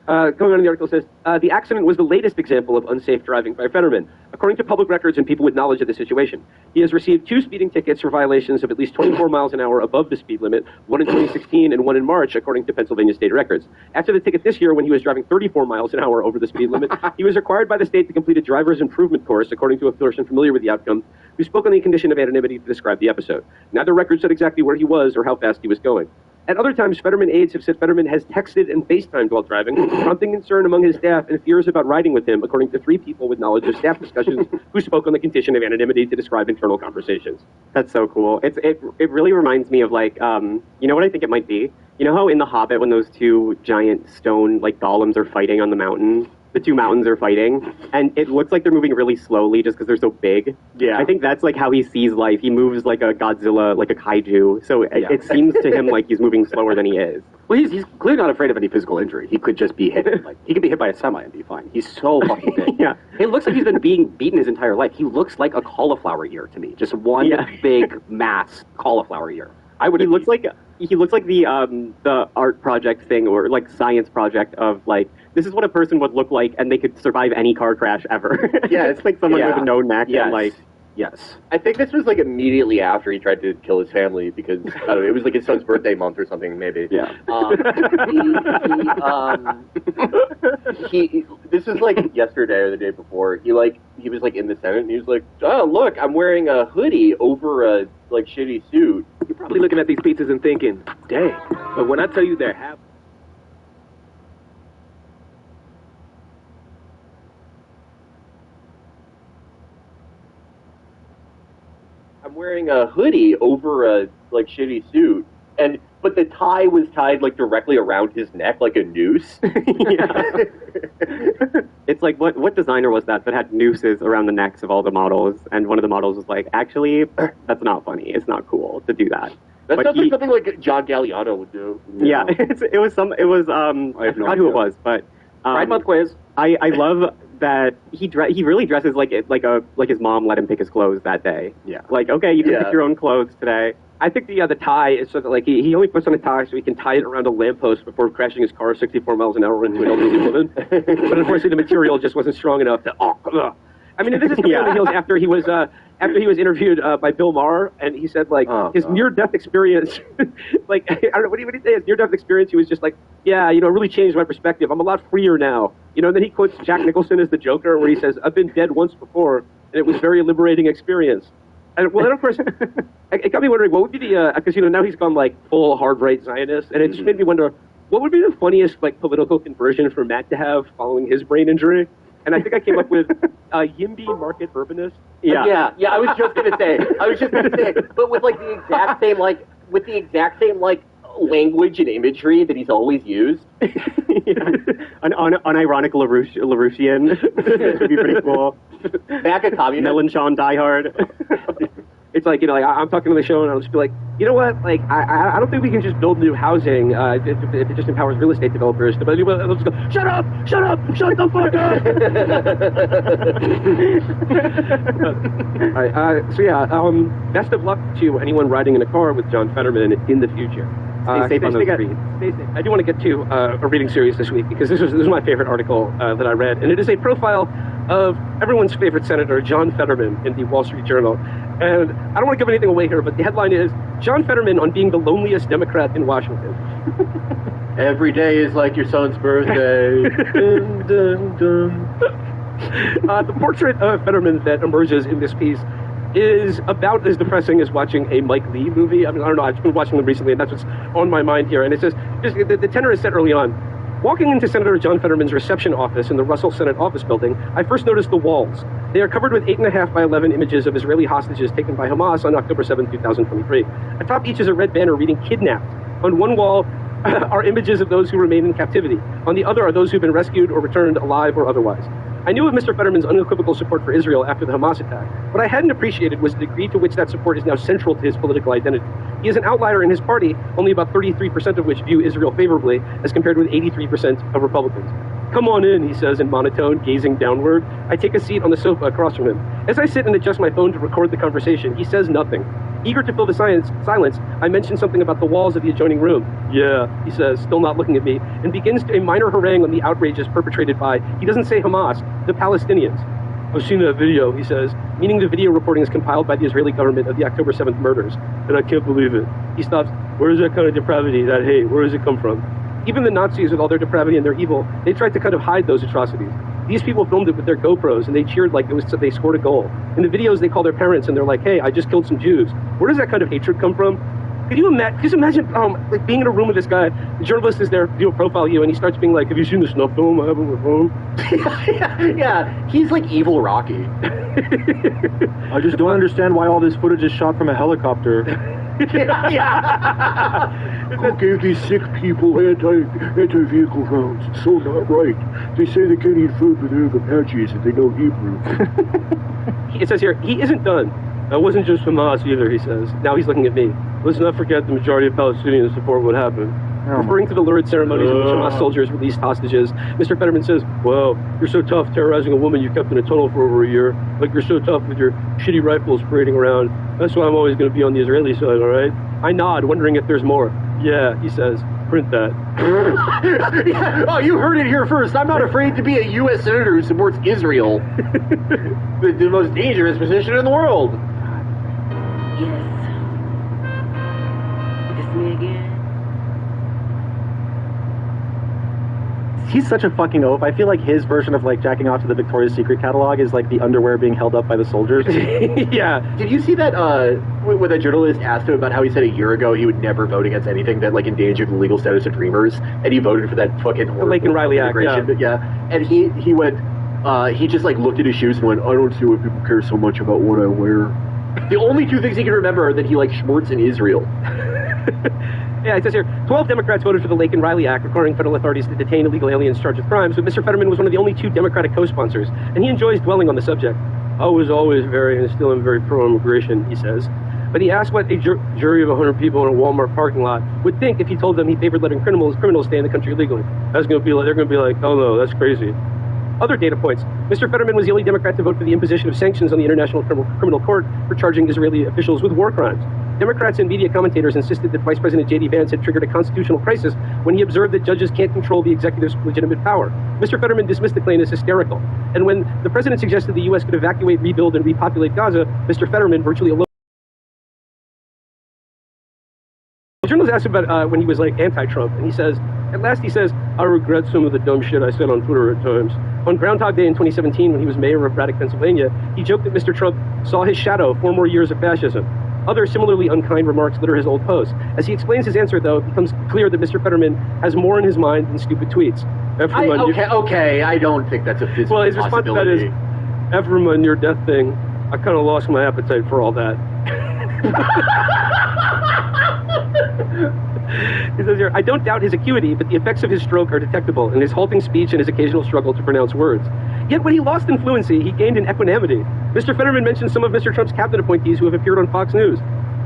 Going on in the article says, the accident was the latest example of unsafe driving by Fetterman, according to public records and people with knowledge of the situation. He has received 2 speeding tickets for violations of at least 24 miles an hour above the speed limit, one in 2016 and one in March, according to Pennsylvania state records. After the ticket this year, when he was driving 34 miles an hour over the speed limit, he was required by the state to complete a driver's improvement course, according to a person familiar with the outcome, who spoke on the condition of anonymity to describe the episode. Neither record said exactly where he was or how fast he was going. At other times, Fetterman aides have said Fetterman has texted and FaceTimed while driving, prompting concern among his staff and fears about riding with him, according to 3 people with knowledge of staff discussions who spoke on the condition of anonymity to describe internal conversations. That's so cool. It really reminds me of, like, you know what I think it might be? You know how in The Hobbit, when those 2 giant stone, like, golems are fighting on the mountain? The 2 mountains are fighting, and it looks like they're moving really slowly just because they're so big. Yeah. I think that's like how he sees life. He moves like a Godzilla, like a kaiju, so it seems to him like he's moving slower than he is. Well, he's clearly not afraid of any physical injury. He could just be hit. Like, he could be hit by a semi and be fine. He's so fucking big. Yeah. It looks like he's been being beaten his entire life. He looks like a cauliflower ear to me. Just one big mass cauliflower ear. He looks like the art project thing, or like science project of like, this is what a person would look like and they could survive any car crash ever. Yeah, it's like someone with a known neck and like. Yes. I think this was like immediately after he tried to kill his family because, I don't know, it was like his son's birthday month or something, maybe. Yeah. This was like yesterday or the day before. He was like in the Senate and he was like, oh, look, I'm wearing a hoodie over a like shitty suit. You're probably looking at these pizzas and thinking, dang, but when I tell you they're half. I'm wearing a hoodie over a like shitty suit, but the tie was tied like directly around his neck like a noose. It's like what designer was that had nooses around the necks of all the models, and one of the models was like, actually, that's not funny. It's not cool to do that. That sounds like something like John Galliano would do. Yeah, it was I forgot who it was, but Pride Month quiz. I love that he really dresses like his mom let him pick his clothes that day. Yeah. Like, okay, you can pick your own clothes today. I think the tie is so that like he only puts on a tie so he can tie it around a lamppost before crashing his car 64 miles an hour into an elderly woman. But unfortunately, the material just wasn't strong enough to. I mean, this is coming on the heels after he was interviewed by Bill Maher, and he said like his near-death experience, like I don't know what do you say? His near-death experience, he was just like, yeah, it really changed my perspective. I'm a lot freer now. And then he quotes Jack Nicholson as the Joker, where he says, "I've been dead once before, and it was a very liberating experience." And well, then of course, it got me wondering what would be the because now he's gone like full hard right Zionist, and it just made me wonder what would be the funniest like political conversion for Matt to have following his brain injury. And I think I came up with Yimby Market Urbanist. Yeah. I was just gonna say, but with like the exact same language and imagery that he's always used. An unironic Laroussian would be pretty cool. Back at communist. Melanchon diehard. It's like, I'm talking to the show and I'll just be like, you know what? Like, I don't think we can just build new housing if it just empowers real estate developers. But they'll just go, shut up, shut the fuck up. All right, best of luck to anyone riding in a car with John Fetterman in the future. Stay safe. I do want to get to a reading series this week because this was my favorite article that I read, and it is a profile of everyone's favorite senator, John Fetterman, in the Wall Street Journal. And I don't want to give anything away here, but the headline is John Fetterman on being the loneliest Democrat in Washington. Every day is like your son's birthday. Dun, dun, dun. The portrait of Fetterman that emerges in this piece is about as depressing as watching a Mike Lee movie. I mean, I don't know, I've been watching them recently, and that's what's on my mind here. And it says, the tenor is set early on. Walking into Senator John Fetterman's reception office in the Russell Senate office building, I first noticed the walls. They are covered with 8.5 by 11 images of Israeli hostages taken by Hamas on October 7, 2023. Atop each is a red banner reading "Kidnapped." On one wall are images of those who remain in captivity. On the other are those who've been rescued or returned alive or otherwise. I knew of Mr. Fetterman's unequivocal support for Israel after the Hamas attack. What I hadn't appreciated was the degree to which that support is now central to his political identity. He is an outlier in his party, only about 33% of which view Israel favorably, as compared with 83% of Republicans. "Come on in," he says in monotone, gazing downward. I take a seat on the sofa across from him. As I sit and adjust my phone to record the conversation, he says nothing. Eager to fill the silence, I mention something about the walls of the adjoining room. "Yeah," he says, still not looking at me, and begins a minor harangue on the outrages perpetrated by, he doesn't say Hamas, the Palestinians. "I've seen that video," he says, meaning the video recording is compiled by the Israeli government of the October 7th murders, "and I can't believe it." He stops. "Where is that kind of depravity, that hate? Where does it come from?" Even the Nazis, with all their depravity and their evil, they tried to kind of hide those atrocities. These people filmed it with their GoPros, and they cheered like they scored a goal. In the videos, they call their parents, and they're like, "Hey, I just killed some Jews." Where does that kind of hatred come from? Could you imagine like being in a room with this guy? The journalist is there to profile you, and he starts being like, "Have you seen the snuff film I have on my phone?" Yeah, he's like evil Rocky. I just don't understand why all this footage is shot from a helicopter. Who gave these sick people anti-vehicle rounds? It's so not right. They say they can't eat food with Arab Apaches if they know Hebrew. It says here, he isn't done. It wasn't just Hamas either, he says. Now he's looking at me. "Let's not forget the majority of Palestinians support what happened." Referring to the lurid ceremonies in which Hamas soldiers released hostages, Mr. Fetterman says, "Well, you're so tough terrorizing a woman you kept in a tunnel for over a year. Like you're so tough with your shitty rifles parading around. That's why I'm always going to be on the Israeli side, all right?" I nod, wondering if there's more. "Yeah," he says. "Print that." Yeah. Oh, you heard it here first. I'm not afraid to be a U.S. senator who supports Israel. the most dangerous position in the world. Yes. It's me again. He's such a fucking oaf. I feel like his version of like jacking off to the Victoria's Secret catalog is like the underwear being held up by the soldiers. Yeah. Did you see that when that journalist asked him about how he said a year ago he would never vote against anything that like endangered the legal status of dreamers, and he voted for that fucking the Lake and Riley Act, yeah. And he went he just like looked at his shoes and went, "I don't see why people care so much about what I wear." The only two things he can remember are that he likes schmorts in Israel. Yeah, it says here, 12 Democrats voted for the Lake and Riley Act, requiring federal authorities to detain illegal aliens charged with crimes, but Mr. Fetterman was one of the only two Democratic co-sponsors, and he enjoys dwelling on the subject. "I was always very, and still am very pro-immigration," he says. But he asked what a jury of 100 people in a Walmart parking lot would think if he told them he favored letting criminals stay in the country illegally. They're going to be like, "Oh no, that's crazy." Other data points. Mr. Fetterman was the only Democrat to vote for the imposition of sanctions on the International Criminal Court for charging Israeli officials with war crimes. Democrats and media commentators insisted that Vice President J.D. Vance had triggered a constitutional crisis when he observed that judges can't control the executive's legitimate power. Mr. Fetterman dismissed the claim as hysterical. And when the president suggested the U.S. could evacuate, rebuild, and repopulate Gaza, Mr. Fetterman, virtually alone. The journalist asked about when he was like anti-Trump, and he says, at last he says, I regret some of the dumb shit I said on Twitter at times. On Groundhog Day in 2017, when he was mayor of Braddock, Pennsylvania, he joked that Mr. Trump saw his shadow 4 more years of fascism. Other similarly unkind remarks litter his old posts. As he explains his answer, though, it becomes clear that Mr. Fetterman has more in his mind than stupid tweets. Okay, I don't think that's a physical Well, his response to that is, Efrem, your death thing, I kind of lost my appetite for all that. He says here, I don't doubt his acuity, but the effects of his stroke are detectable in his halting speech and his occasional struggle to pronounce words. Yet when he lost in fluency, he gained in equanimity. Mr. Fetterman mentioned some of Mr. Trump's cabinet appointees who have appeared on Fox News.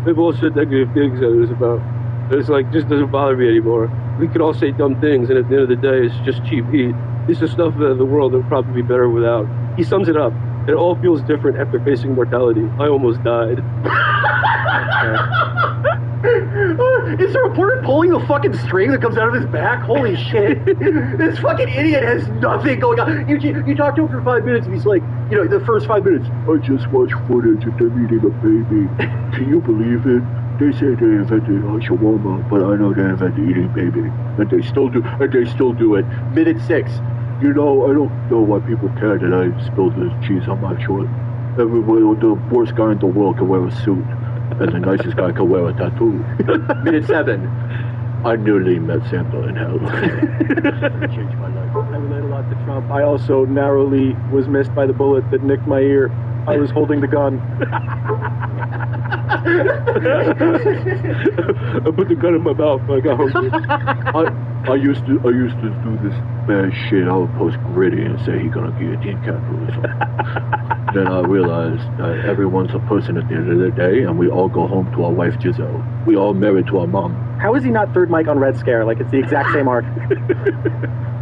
They've all said negative things that it was about. It's like, just doesn't bother me anymore. We could all say dumb things, and at the end of the day, it's just cheap heat. This is stuff that the world would probably be better without. He sums it up. It all feels different after facing mortality. I almost died. Is the reporter pulling the fucking string that comes out of his back? Holy shit. This fucking idiot has nothing going on. You talk to him for 5 minutes and he's like, the first 5 minutes, I just watched footage of them eating a baby. Can you believe it? They say they invented shawarma, but I know they invented eating baby. And they still do it. Minute 6. I don't know why people care that I spilled the cheese on my shirt. Everybody, the worst guy in the world can wear a suit. And the nicest guy can wear a tattoo. Minute 7. I nearly met Santa in hell. Changed my life. I relate a lot to Trump. I also narrowly was missed by the bullet that nicked my ear. I was holding the gun. I put the gun in my mouth when I got hungry. I used to do this bad shit. I would post Gritty and say he gonna guillotine capitalism. Then I realized that everyone's a person at the end of the day, and we all go home to our wife Giselle. We all married to our mom. How is he not third mic on Red Scare? Like, it's the exact same arc.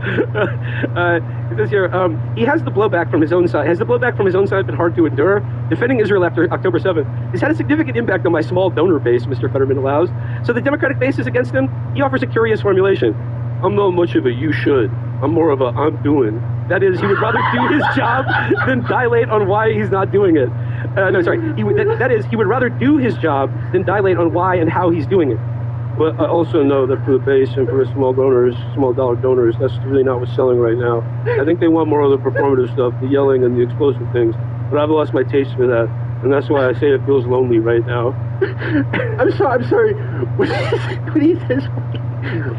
It says here, he has the blowback from his own side. Has the blowback from his own side been hard to endure? Defending Israel after October 7th has had a significant impact on my small donor base, Mr. Fetterman allows. So the Democratic base is against him? He offers a curious formulation. I'm not much of a you should. I'm more of a I'm doing. That is, he would rather do his job than dilate on why he's not doing it. That is, he would rather do his job than dilate on why and how he's doing it. But I also know that for the base and for the small dollar donors, that's really not what's selling right now. I think they want more of the performative stuff, the yelling and the explosive things. But I've lost my taste for that, and that's why I say it feels lonely right now. I'm sorry. When he says,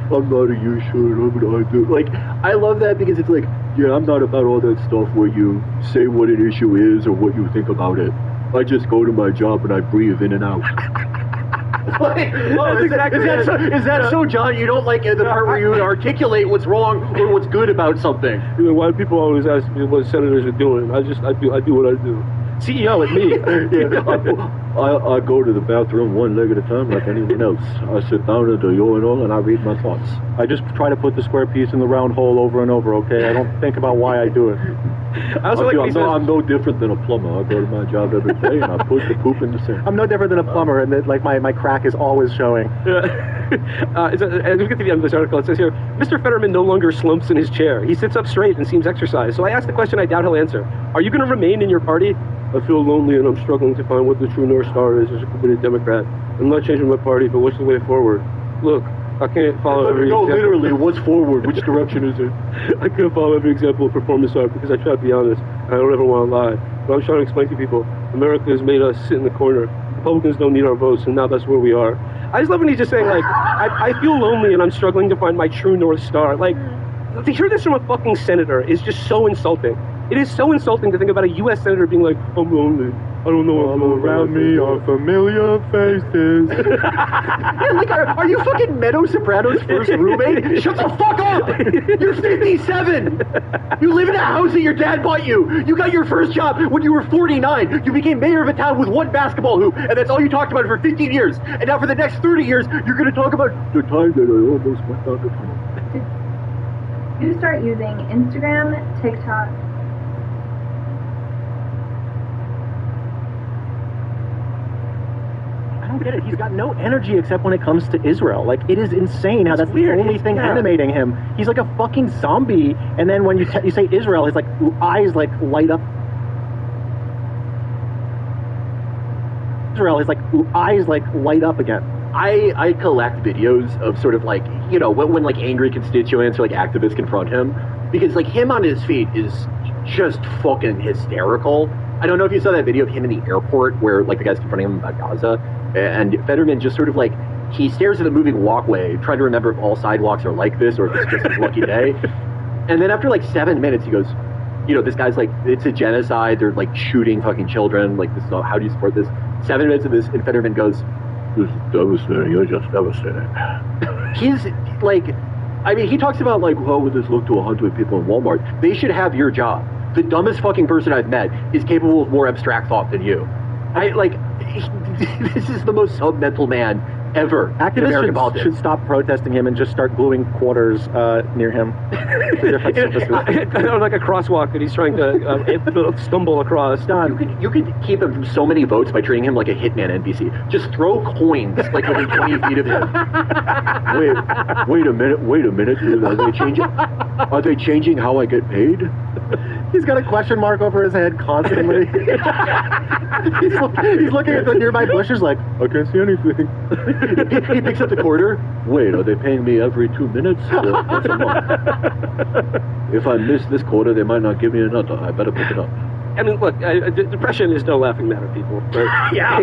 I'm not a you should, I'm an I do. Like, I love that because it's like, yeah, I'm not about all that stuff where you say what an issue is or what you think about it. I just go to my job and I breathe in and out. Is that so, John? You don't like the part where you articulate what's wrong or what's good about something? Why do people always ask me what senators are doing? I do what I do. CEO at me. I go to the bathroom one leg at a time like anyone else. I sit down at the urinal and I read my thoughts. I just try to put the square piece in the round hole over and over, okay? I don't think about why I do it. I'm no different than a plumber. I go to my job every day and I put the poop in the sink. I'm no different than a plumber, and that, like, my crack is always showing. As we get to the end of this article, it says here, Mr. Fetterman no longer slumps in his chair. He sits up straight and seems exercised. So I ask the question I doubt he'll answer. Are you going to remain in your party? I feel lonely and I'm struggling to find what the true North Star is as a committed Democrat. I'm not changing my party, but what's the way forward? Look, I can't follow every example. Literally, what's forward? Which direction is it? I can't follow every example of performance art because I try to be honest. I don't ever want to lie. But I'm trying to explain to people, America has made us sit in the corner. Republicans don't need our votes, and now that's where we are. I just love when he's just saying, like, I feel lonely and I'm struggling to find my true North Star. Like, to hear this from a fucking senator is just so insulting. It is so insulting to think about a U.S. senator being like, I'm lonely. I don't know what's going around me are familiar faces. Like, are you fucking Meadow Soprano's first roommate? Shut the fuck up! You're 57! You live in a house that your dad bought you! You got your first job when you were 49! You became mayor of a town with one basketball hoop, and that's all you talked about for 15 years! And now for the next 30 years, you're gonna talk about the time that I almost went down the tunnel. You start using Instagram, TikTok, don't get it. He's got no energy except when it comes to Israel. Like, it is insane how that's weird. The only thing animating him. He's like a fucking zombie, and then when you say Israel, his like eyes like light up. Israel, his like eyes like light up again. I collect videos of sort of like, you know, when like angry constituents or like activists confront him, because like him on his feet is just fucking hysterical. I don't know if you saw that video of him in the airport where like the guy's confronting him about Gaza, and Fetterman just sort of like, he stares at the moving walkway, trying to remember if all sidewalks are like this or if it's just his lucky day. And then after like 7 minutes, he goes, you know, this guy's like, it's a genocide. They're like shooting fucking children. Like, this is not, how do you support this? 7 minutes of this, and Fetterman goes, "This is devastating. You're just devastating." He's like, I mean, he talks about like, how would this look to 100 people in Walmart? They should have your job. The dumbest fucking person I've met is capable of more abstract thought than you. This is the most submental man ever. Activists should stop protesting him and just start gluing quarters near him. Like a crosswalk that he's trying to stumble across. You could keep him from so many votes by treating him like a hitman NPC. Just throw coins like within 20 feet of him. Wait a minute. Are they changing how I get paid? He's got a question mark over his head constantly. he's looking at the nearby bushes like, I can't see anything. He picks up the quarter. Wait, are they paying me every 2 minutes? Or once a month? If I miss this quarter, they might not give me another. I better pick it up. I mean, look, depression is no laughing matter, people. Right? Yeah.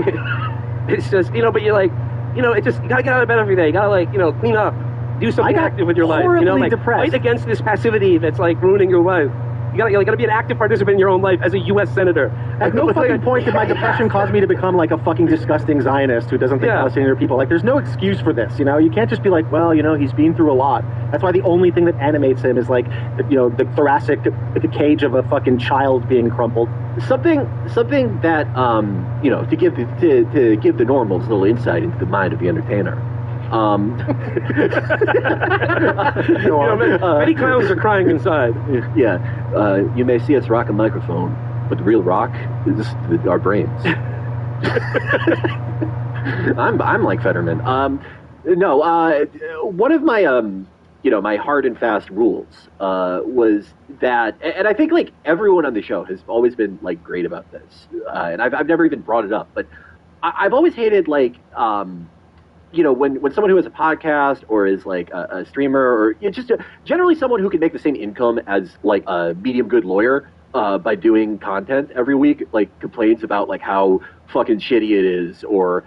It's just, you know, but you're like, you know, it's just, you gotta get out of bed every day. You gotta, like, you know, clean up. Do something active with your life. You know, like, depressed. Fight against this passivity that's, like, ruining your life. You gotta be an active participant in your own life as a U.S. senator. At no fucking point did my depression cause me to become like a fucking disgusting Zionist who doesn't think Palestinian are people. Like, there's no excuse for this, you know? You can't just be like, well, you know, he's been through a lot. That's why the only thing that animates him is like, you know, the thoracic, the cage of a fucking child being crumpled. Something that, you know, to give the normals a little insight into the mind of the entertainer. Many clowns are crying inside. Yeah, you may see us rock a microphone, but the real rock is our brains. I'm like Fetterman. One of my you know, my hard and fast rules was that, and I think like everyone on the show has always been like great about this, and I've never even brought it up, but I've always hated like. You know, when someone who has a podcast or is like a streamer or just generally someone who can make the same income as like a medium good lawyer by doing content every week, like complains about like how fucking shitty it is, or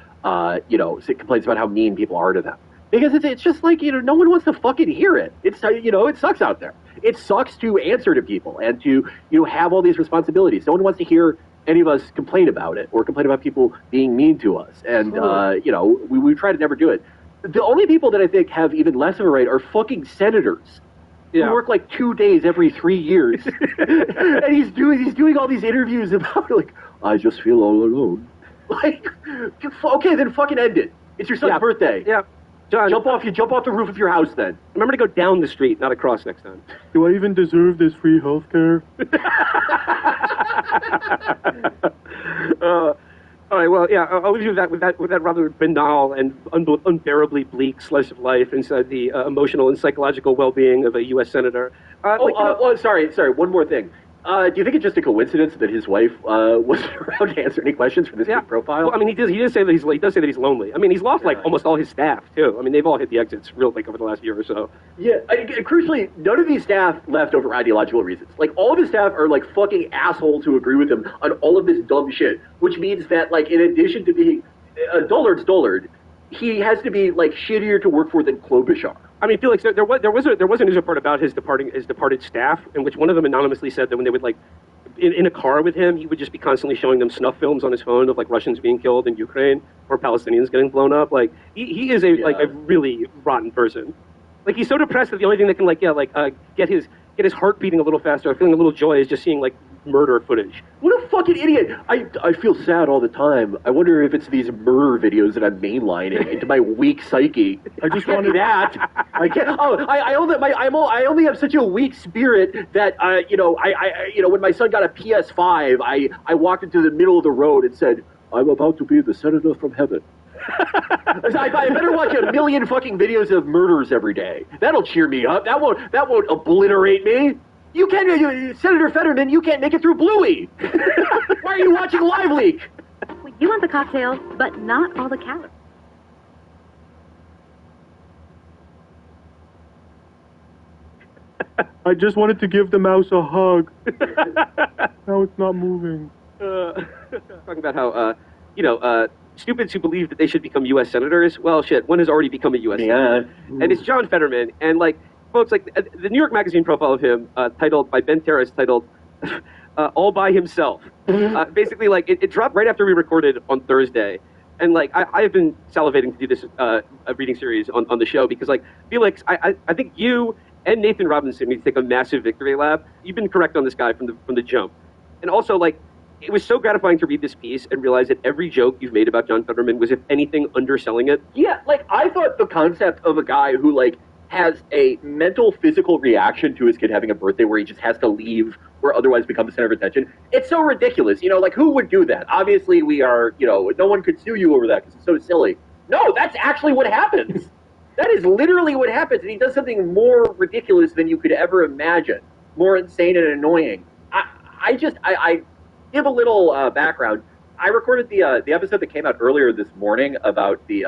you know, complains about how mean people are to them, because it's just like, you know, no one wants to fucking hear it. It's, you know, it sucks out there. It sucks to answer to people and to, you know, have all these responsibilities. No one wants to hear any of us complain about it or complain about people being mean to us. And, you know, we try to never do it. The only people that I think have even less of a right are fucking senators who work like 2 days every 3 years. And he's doing all these interviews about like, I just feel all alone. Like, okay, then fucking end it. It's your son's birthday. Yeah. John, jump off the roof of your house then. Remember to go down the street, not across next time. Do I even deserve this free health care? All right, well, yeah, I'll leave you with that rather banal and unbearably bleak slice of life inside the emotional and psychological well-being of a U.S. senator. Sorry, one more thing. Do you think it's just a coincidence that his wife wasn't around to answer any questions for this big profile? Well, I mean, he does say that he does say that he's lonely. I mean, he's lost like almost all his staff too. I mean, they've all hit the exits real quick over the last year or so. Yeah, crucially, none of these staff left over ideological reasons. Like, all of his staff are like fucking assholes who agree with him on all of this dumb shit, which means that, like, in addition to being Dullard's Dullard, he has to be like shittier to work for than Klobuchar. I mean, Felix, there was a news report about his departed staff, in which one of them anonymously said that when they would, like, in a car with him, he would just be constantly showing them snuff films on his phone of like Russians being killed in Ukraine or Palestinians getting blown up. Like, he is a really rotten person. Like, he's so depressed that the only thing that can get his heart beating a little faster, or feeling a little joy, is just seeing like murder footage. What a fucking idiot! I feel sad all the time. I wonder if it's these murder videos that I'm mainlining into my weak psyche. I just wanted that. I can't. I only have such a weak spirit that when my son got a PS5, I walked into the middle of the road and said, I'm about to be the senator from heaven. I better watch a million fucking videos of murders every day. That'll cheer me up. That won't obliterate me. You can't, Senator Fetterman, you can't make it through Bluey. Why are you watching Live Leak? You want the cocktail, but not all the calories. I just wanted to give the mouse a hug. Now it's not moving. Talking about how, stupids who believe that they should become U.S. senators. Well, shit, one has already become a U.S. senator. And it's John Fetterman. And, folks, the New York Magazine profile of him, titled, by Ben Terrace, titled, All by Himself. Basically, it dropped right after we recorded on Thursday. And, I have been salivating to do this a reading series on the show because, Felix, I think you and Nathan Robinson need to take a massive victory lap. You've been correct on this guy from the jump. And also, it was so gratifying to read this piece and realize that every joke you've made about John Fetterman was, if anything, underselling it. Yeah, I thought the concept of a guy who, has a mental, physical reaction to his kid having a birthday where he just has to leave or otherwise become the center of attention, it's so ridiculous. Who would do that? Obviously, we are, no one could sue you over that because it's so silly. No, that's actually what happens. That is literally what happens, and he does something more ridiculous than you could ever imagine, more insane and annoying. I give a little background. I recorded the episode that came out earlier this morning about the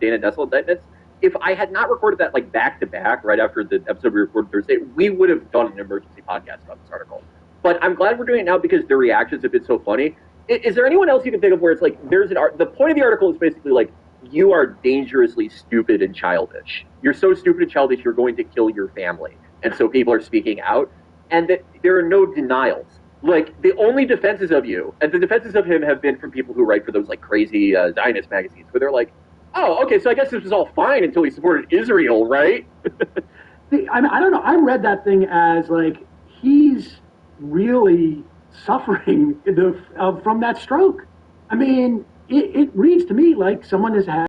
Dana Nessel indictments. If I had not recorded that back to back right after the episode we recorded Thursday, we would have done an emergency podcast about this article. But I'm glad we're doing it now because the reactions have been so funny. Is there anyone else you can think of where it's there's the point of the article is basically you are dangerously stupid and childish. You're so stupid and childish you're going to kill your family. And so people are speaking out, and that there are no denials. The only defenses of you, and the defenses of him have been from people who write for those crazy Zionist magazines, where they're oh, okay, so I guess this was all fine until he supported Israel, right? I don't know. I read that thing as he's really suffering from that stroke. I mean, it reads to me like someone has had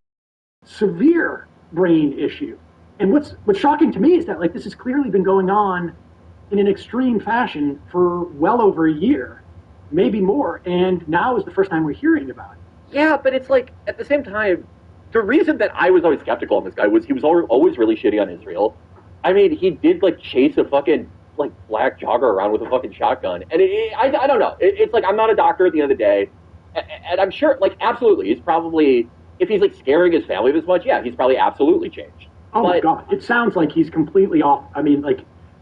severe brain issue. And what's shocking to me is that this has clearly been going on in an extreme fashion for well over a year, maybe more. And now is the first time we're hearing about it. Yeah, but it's at the same time, the reason that I was always skeptical on this guy was he was always really shitty on Israel. I mean, he did chase a fucking black jogger around with a fucking shotgun, and I don't know. It's I'm not a doctor at the end of the day, and I'm sure absolutely he's probably, if he's scaring his family this much, yeah, he's probably absolutely changed. Oh my God, it sounds like he's completely off. I mean,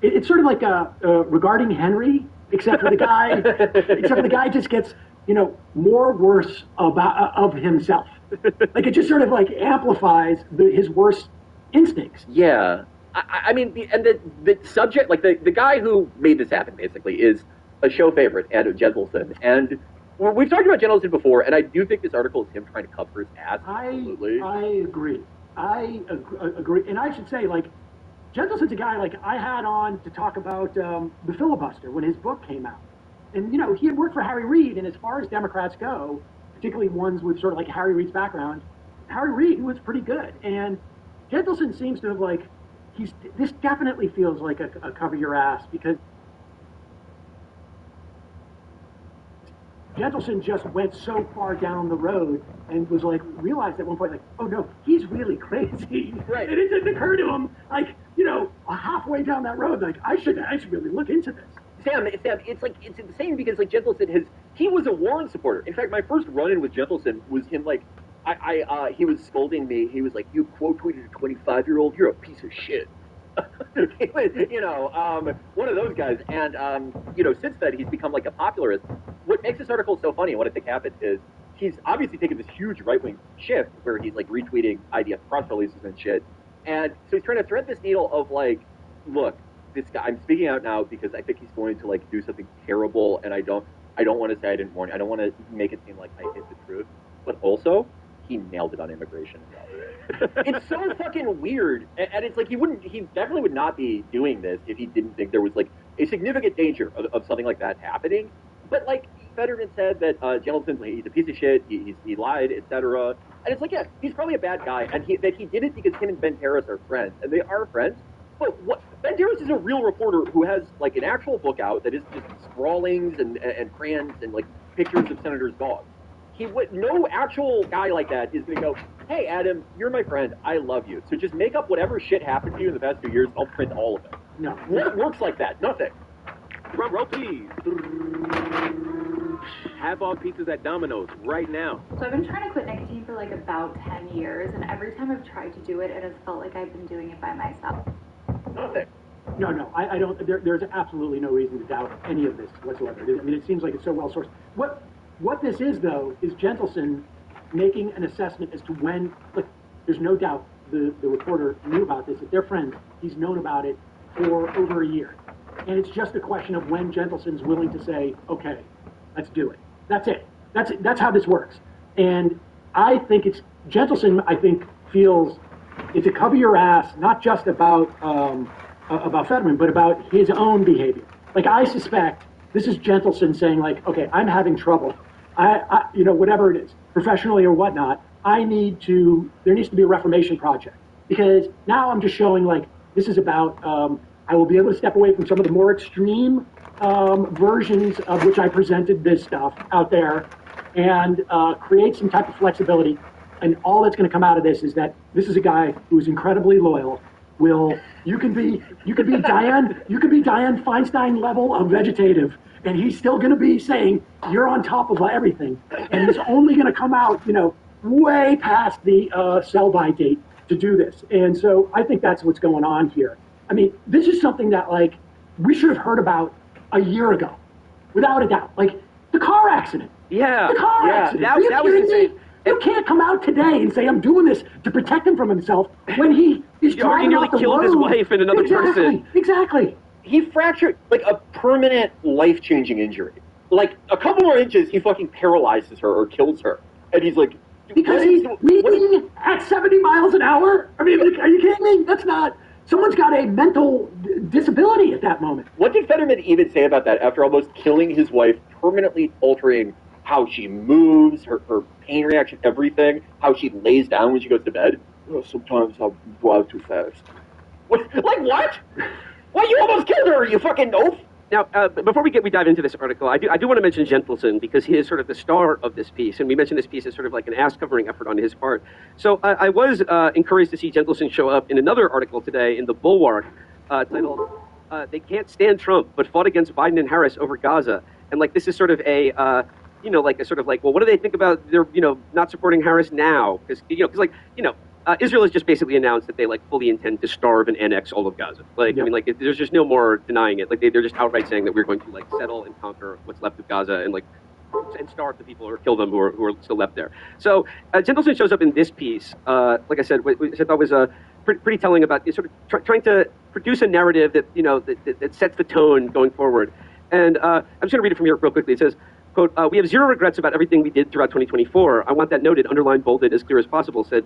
it's sort of regarding Henry, except for the guy just gets more worse of himself. It just sort of amplifies his worst instincts. Yeah. I mean, the subject, the guy who made this happen, basically, is a show favorite, Ed Jenselson. And we've talked about Jenselson before, and I do think this article is him trying to cover his ass. Absolutely. I agree. I agree. And I should say, Jenselson's a guy, I had on to talk about the filibuster when his book came out. And, he had worked for Harry Reid, and as far as Democrats go, particularly ones with sort of Harry Reid's background, Harry Reid was pretty good. And Jenselson seems to have this definitely feels like a cover your ass, because Jenselson just went so far down the road and was realized at one point oh no, he's really crazy. Right. And it didn't occur to him halfway down that road I should really look into this. Sam, it's insane because Jenselson he was a Warren supporter. In fact, my first run-in with Jenselson was him he was scolding me. He was you quote tweeted a 25-year-old, you're a piece of shit. He was, one of those guys. And since then he's become a popularist. What makes this article so funny and what I think happened is he's obviously taken this huge right-wing shift where he's retweeting IDF press releases and shit. And so he's trying to thread this needle of look, this guy, I'm speaking out now because I think he's going to do something terrible, and I don't want to say I didn't warn you. I don't want to make it seem like I hid the truth, but also he nailed it on immigration. It's so fucking weird, and it's he definitely would not be doing this if he didn't think there was a significant danger of something like that happening. But Fetterman said that Jenselson's he's a piece of shit, he lied, etc. And it's yeah, he's probably a bad guy, and that he did it because him and Ben Terrace are friends, and they are friends. But Ben Terrace is a real reporter who has an actual book out that is just scrawlings and crayons and pictures of senators' dogs. no actual guy like that is going to go, hey, Adam, you're my friend. I love you. So just make up whatever shit happened to you in the past 2 years. I'll print all of it. No. What works like that? Nothing. Drum roll, please. Half off pizzas at Domino's right now. So I've been trying to quit nicotine for like about 10 years, and every time I've tried to do it, it has felt like I've been doing it by myself. Nothing. No, I don't. There's absolutely no reason to doubt any of this whatsoever. I mean, it seems like it's so well sourced. What this is, though, is Gentleson making an assessment as to when. Like, there's no doubt the reporter knew about this. If they're friends, he's known about it for over a year, and it's just a question of when Gentleson's willing to say, okay, let's do it. That's it. That's how this works. And I think Gentleson. I think feels it's a cover your ass, not just about Fetterman, but about his own behavior. Like, I suspect this is Gentleson saying, like, okay, I'm having trouble. I whatever it is, professionally or whatnot, there needs to be a reformation project. Because now I'm just showing, like, this is about, I will be able to step away from some of the more extreme versions of which I presented this stuff out there and create some type of flexibility. And all that's going to come out of this is that this is a guy who is incredibly loyal. You can be Dianne Feinstein level of vegetative, and he's still going to be saying you're on top of everything, and he's only going to come out, way past the sell-by date to do this. And so I think that's what's going on here. I mean, this is something that, like, we should have heard about a year ago, without a doubt. Like, the car accident. Yeah. The car accident. That was insane. You can't come out today and say I'm doing this to protect him from himself when he is driving nearly off the killed road. his wife and another person. Exactly. He fractured, like, a permanent, life-changing injury. Like, a couple more inches, he fucking paralyzes her or kills her. And he's like... Because he's speeding at 70 miles an hour? I mean, are you kidding me? That's not... Someone's got a mental disability at that moment. What did Fetterman even say about that after almost killing his wife, permanently altering how she moves, her pain reaction, everything, how she lays down when she goes to bed? Well, sometimes I drive too fast. What? Like what? Why, you almost killed her, you fucking oaf! Now, before we dive into this article, I do want to mention Gentleson because he is sort of the star of this piece, and we mentioned this piece as sort of like an ass-covering effort on his part. So I was encouraged to see Gentleson show up in another article today in the Bulwark titled "They Can't Stand Trump, but Fought Against Biden and Harris Over Gaza." And like this is sort of a well, what do they think about their not supporting Harris now? Because Israel has just basically announced that they fully intend to starve and annex all of Gaza. I mean, there's just no more denying it. They're just outright saying that we're going to settle and conquer what's left of Gaza and starve the people or kill them who are still left there. So Gentleson shows up in this piece, like I said, which I thought was pretty telling about sort of trying to produce a narrative that that sets the tone going forward. And I'm just going to read it from here real quickly. It says, quote, "We have zero regrets about everything we did throughout 2024. I want that noted, underlined, bolded, as clear as possible," said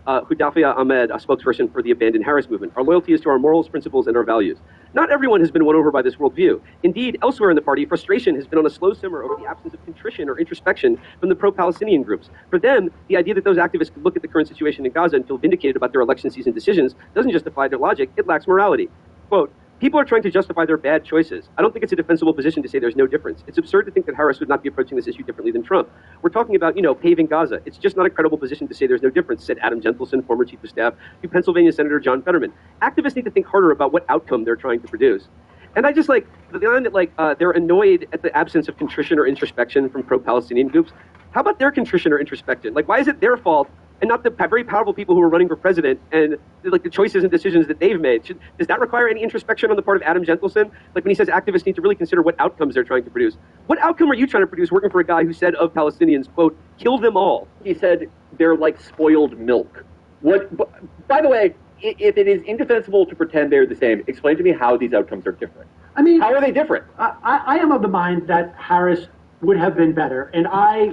Hudafia Ahmed, a spokesperson for the Abandoned Harris movement. "Our loyalty is to our morals, principles, and our values. Not everyone has been won over by this worldview. Indeed, elsewhere in the party, frustration has been on a slow simmer over the absence of contrition or introspection from the pro-Palestinian groups. For them, the idea that those activists could look at the current situation in Gaza and feel vindicated about their election season decisions doesn't justify their logic, it lacks morality. Quote, people are trying to justify their bad choices. I don't think it's a defensible position to say there's no difference. It's absurd to think that Harris would not be approaching this issue differently than Trump. We're talking about, paving Gaza. It's just not a credible position to say there's no difference," said Adam Gentleson, former chief of staff to Pennsylvania Senator John Fetterman. Activists need to think harder about what outcome they're trying to produce. And I just the line that they're annoyed at the absence of contrition or introspection from pro-Palestinian groups. How about their contrition or introspection? Why is it their fault and not the very powerful people who are running for president and the choices and decisions that they've made? Does that require any introspection on the part of Adam Gentleson? When he says activists need to really consider what outcomes they're trying to produce. What outcome are you trying to produce working for a guy who said of Palestinians, quote, "kill them all"? He said they're like spoiled milk. By the way, if it is indefensible to pretend they're the same, explain to me how these outcomes are different. I mean, how are they different? I am of the mind that Harris would have been better. And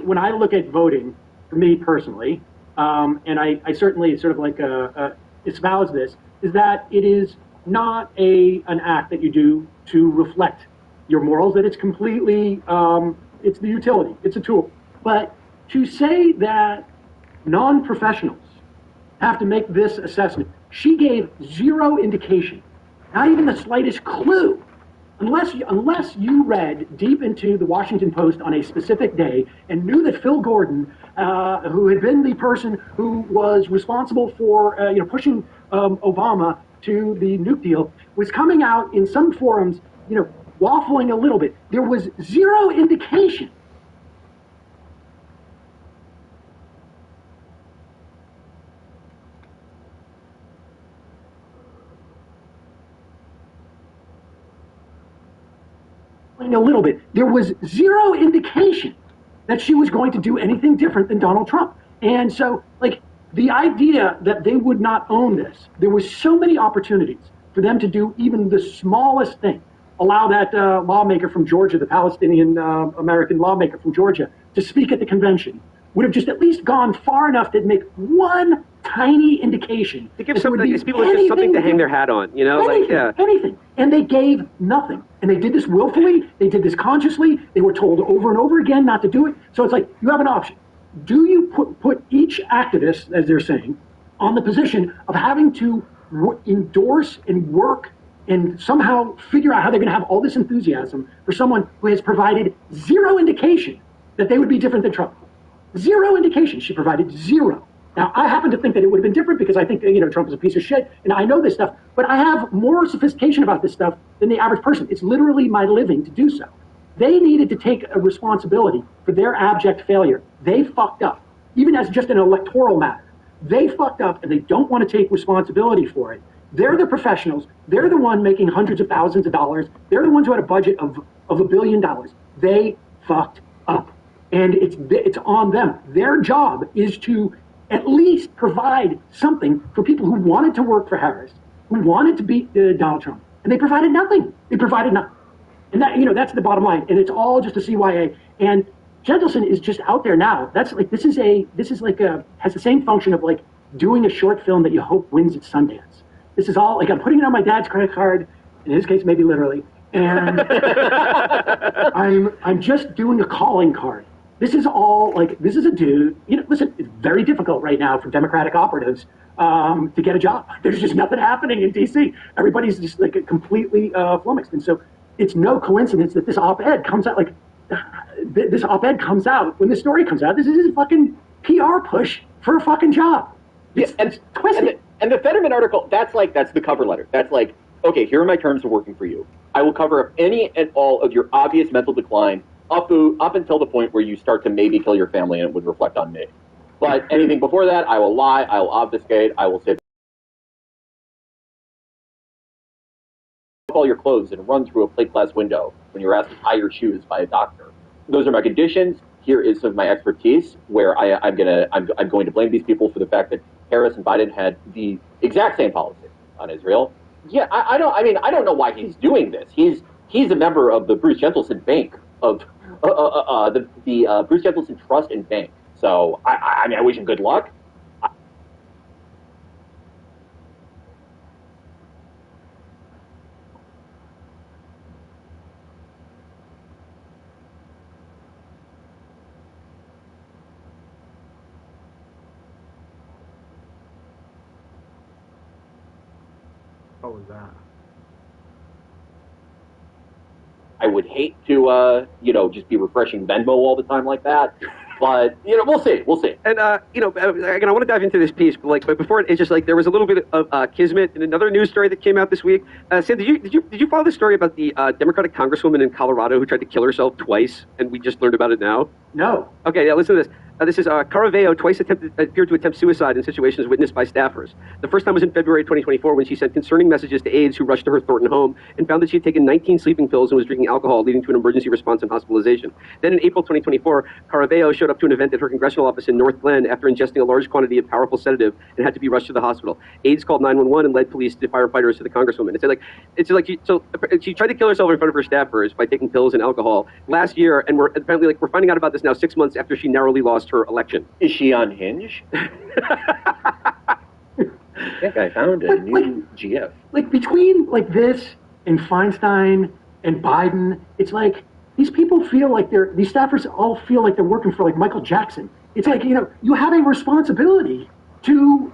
when I look at voting, for me personally, and I certainly sort of espouse this, is that it is not an act that you do to reflect your morals, that it's completely, it's the utility, it's a tool. But to say that non-professionals have to make this assessment, she gave zero indication, not even the slightest clue unless you read deep into the Washington Post on a specific day and knew that Phil Gordon, who had been the person who was responsible for pushing Obama to the nuke deal, was coming out in some forums, waffling a little bit. There was zero indication there was zero indication that she was going to do anything different than Donald Trump. And so, the idea that they would not own this, there was so many opportunities for them to do even the smallest thing. Allow that lawmaker from Georgia, the Palestinian American lawmaker from Georgia, to speak at the convention. Would have just at least gone far enough to make one tiny indication. To give these people just something to hang their hat on, anything. And they gave nothing. And they did this willfully. They did this consciously. They were told over and over again not to do it. So it's like, you have an option. Do you put each activist, as they're saying, on the position of having to endorse and work and somehow figure out how they're going to have all this enthusiasm for someone who has provided zero indication that they would be different than Trump? Zero indication. She provided zero. Now, I happen to think that it would have been different because I think, Trump is a piece of shit, and I know this stuff, but I have more sophistication about this stuff than the average person. It's literally my living to do so. They needed to take a responsibility for their abject failure. They fucked up, even as just an electoral matter. They fucked up, and they don't want to take responsibility for it. They're the professionals. They're the one making hundreds of thousands of dollars. They're the ones who had a budget of $1 billion. They fucked up. And it's on them. Their job is to at least provide something for people who wanted to work for Harris, who wanted to beat Donald Trump, and they provided nothing. They provided nothing, and that's the bottom line. And it's all just a CYA. And Gentleson is just out there now. That's like this is has the same function of like doing a short film that you hope wins at Sundance. This is all like I'm putting it on my dad's credit card. In his case, maybe literally, and I'm just doing a calling card. This is all this is a dude. Listen, it's very difficult right now for Democratic operatives to get a job. There's just nothing happening in D.C. Everybody's just completely flummoxed, and so it's no coincidence that this op-ed comes out this op-ed comes out when the story comes out. This is his fucking PR push for a fucking job. It's twisted. And the Fetterman article, that's the cover letter. That's like, okay, here are my terms of working for you. I will cover up any and all of your obvious mental decline up until the point where you start to maybe kill your family and it would reflect on me. But anything before that, I will lie, I will obfuscate, I will say all your clothes and run through a plate glass window when you're asked to tie your shoes by a doctor. Those are my conditions. Here is some of my expertise where I'm going to blame these people for the fact that Harris and Biden had the exact same policy on Israel. Yeah, I don't know why he's doing this. He's a member of the Bruce Gentleson Bank of the Bruce Gentleson Trust and Bank. So I wish him good luck. What was that? I would hate to, just be refreshing Venmo all the time like that. But, we'll see. And, again, I want to dive into this piece, but before it's just there was a little bit of kismet in another news story that came out this week. Sam, did you follow the story about the Democratic Congresswoman in Colorado who tried to kill herself twice, and we just learned about it now? No. Okay, yeah, listen to this. This is Caraveo twice appeared to attempt suicide in situations witnessed by staffers. The first time was in February 2024 when she sent concerning messages to aides who rushed to her Thornton home and found that she had taken 19 sleeping pills and was drinking alcohol, leading to an emergency response and hospitalization. Then in April 2024, Caraveo showed up to an event at her congressional office in North Glen after ingesting a large quantity of powerful sedative and had to be rushed to the hospital. Aides called 911 and led police to firefighters to the Congresswoman. So she tried to kill herself in front of her staffers by taking pills and alcohol last year, and we're finding out about this now 6 months after she narrowly lost her election. Is she on Hinge? I think I found a new GF. Between this and Feinstein and Biden, it's these people feel these staffers all feel like they're working for Michael Jackson. It's you have a responsibility to,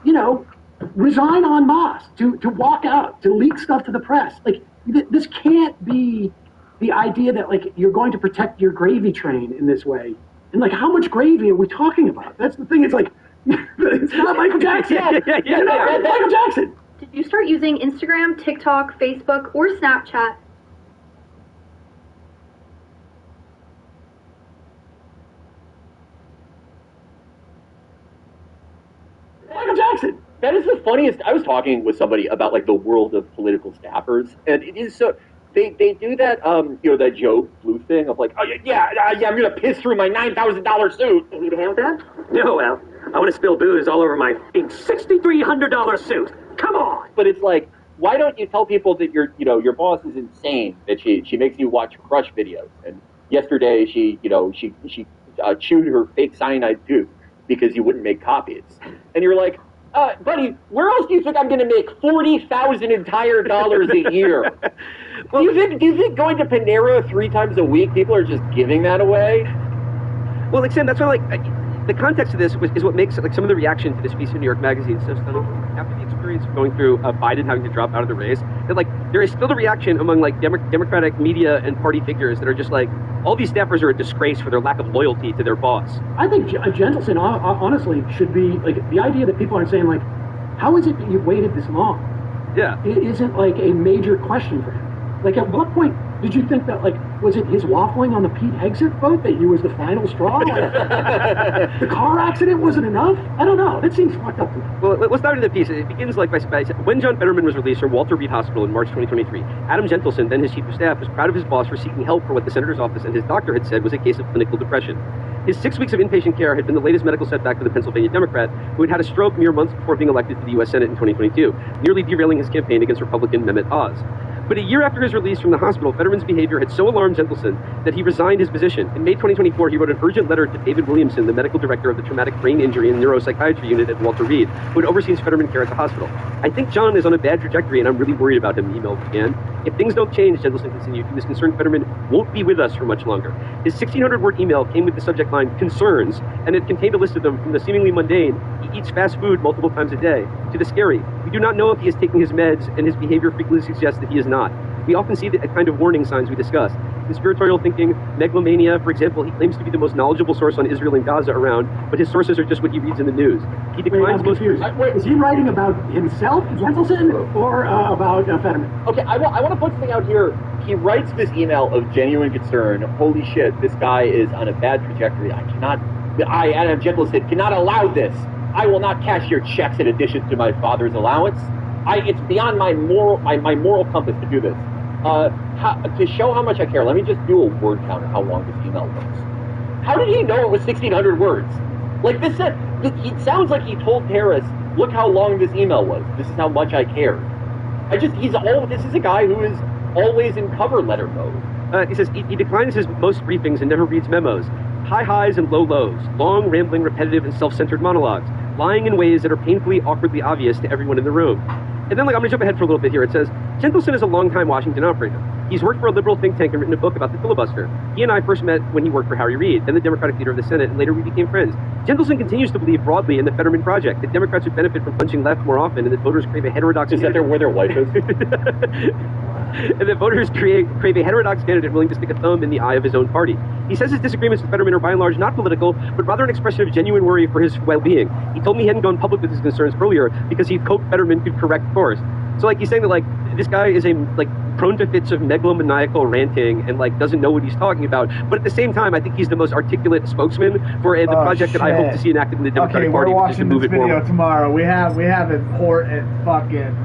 resign en masse, to walk out, to leak stuff to the press. this can't be the idea that like you're going to protect your gravy train in this way. And like, how much gravy are we talking about? That's the thing. It's like, it's not Michael Jackson. It's Michael Jackson. Did you start using Instagram, TikTok, Facebook, or Snapchat? Michael Jackson. That is the funniest. I was talking with somebody about like the world of political staffers, and it is so. They do that that Joe Blue thing of like, oh yeah, I'm gonna piss through my $9,000 suit. You need a hand job? No, well, I want to spill booze all over my $6,300 suit. Come on. But it's like, why don't you tell people that your boss is insane, that she makes you watch Crush videos, and yesterday she chewed her fake cyanide tooth because you wouldn't make copies, and you're like, buddy, where else do you think I'm going to make $40,000 entire dollars a year? Well, do you think going to Panera 3 times a week, people are just giving that away? Well, like Sam, that's why the context of this is what makes like some of the reaction to this piece in New York Magazine so stunning. After the experience of going through Biden having to drop out of the race, that like there is still the reaction among like Democratic media and party figures that are just like, all these staffers are a disgrace for their lack of loyalty to their boss. I think Gentleson honestly should be like, the idea that people aren't saying like, how is it that you waited this long? Yeah, it isn't like a major question for him. Like, at what point did you think that, like, was it his waffling on the Pete Hegseth vote that he was the final straw? The car accident wasn't enough? I don't know. That seems fucked up to me. Well, let's start into the piece. It begins like by when John Fetterman was released from Walter Reed Hospital in March 2023, Adam Gentleson, then his chief of staff, was proud of his boss for seeking help for what the senator's office and his doctor had said was a case of clinical depression. His 6 weeks of inpatient care had been the latest medical setback for the Pennsylvania Democrat, who had had a stroke mere months before being elected to the U.S. Senate in 2022, nearly derailing his campaign against Republican Mehmet Oz. But a year after his release from the hospital, Fetterman's behavior had so alarmed Gentleson that he resigned his position. In May 2024, he wrote an urgent letter to David Williamson, the medical director of the Traumatic Brain Injury and Neuropsychiatry Unit at Walter Reed, who had overseen Fetterman care at the hospital. I think John is on a bad trajectory, and I'm really worried about him, the email began. If things don't change, Gentleson continued, he was concerned Fetterman won't be with us for much longer. His 1,600-word email came with the subject line, concerns, and it contained a list of them from the seemingly mundane, he eats fast food multiple times a day, to the scary, we do not know if he is taking his meds, and his behavior frequently suggests that he is not. We often see the kind of warning signs we discussed. Conspiratorial thinking, megalomania, for example, he claims to be the most knowledgeable source on Israel and Gaza around, but his sources are just what he reads in the news. He declines most... Is he writing about himself, Gentleson, or about Fetterman? Okay, I want to put something out here. He writes this email of genuine concern. Holy shit, this guy is on a bad trajectory. I, Adam Gentleson, cannot allow this. I will not cash your checks in addition to my father's allowance. It's beyond my moral compass to do this. To show how much I care, let me just do a word count of how long this email was. How did he know it was 1,600 words? Like this said, it sounds like he told terrorists, look how long this email was. This is how much I cared. This is a guy who is always in cover letter mode. He says he declines his most briefings and never reads memos. High highs and low lows, long, rambling, repetitive, and self-centered monologues, lying in ways that are painfully, awkwardly obvious to everyone in the room. And then, I'm going to jump ahead for a little bit here. It says, Gentleson is a longtime Washington operator. He's worked for a liberal think tank and written a book about the filibuster. He and I first met when he worked for Harry Reid, then the Democratic leader of the Senate, and later we became friends. Gentleson continues to believe broadly in the Fetterman Project, that Democrats would benefit from punching left more often, and that voters crave a heterodox... Is that where their wife is? And that voters crave a heterodox candidate willing to stick a thumb in the eye of his own party. He says his disagreements with Fetterman are by and large not political, but rather an expression of genuine worry for his well-being. He told me he hadn't gone public with his concerns earlier because he hoped Fetterman could correct course. So, he's saying that, this guy is prone to fits of megalomaniacal ranting and, doesn't know what he's talking about. But at the same time, I think he's the most articulate spokesman for the project that I hope to see enacted in the Democratic Party. We're watching this video tomorrow. We have important fucking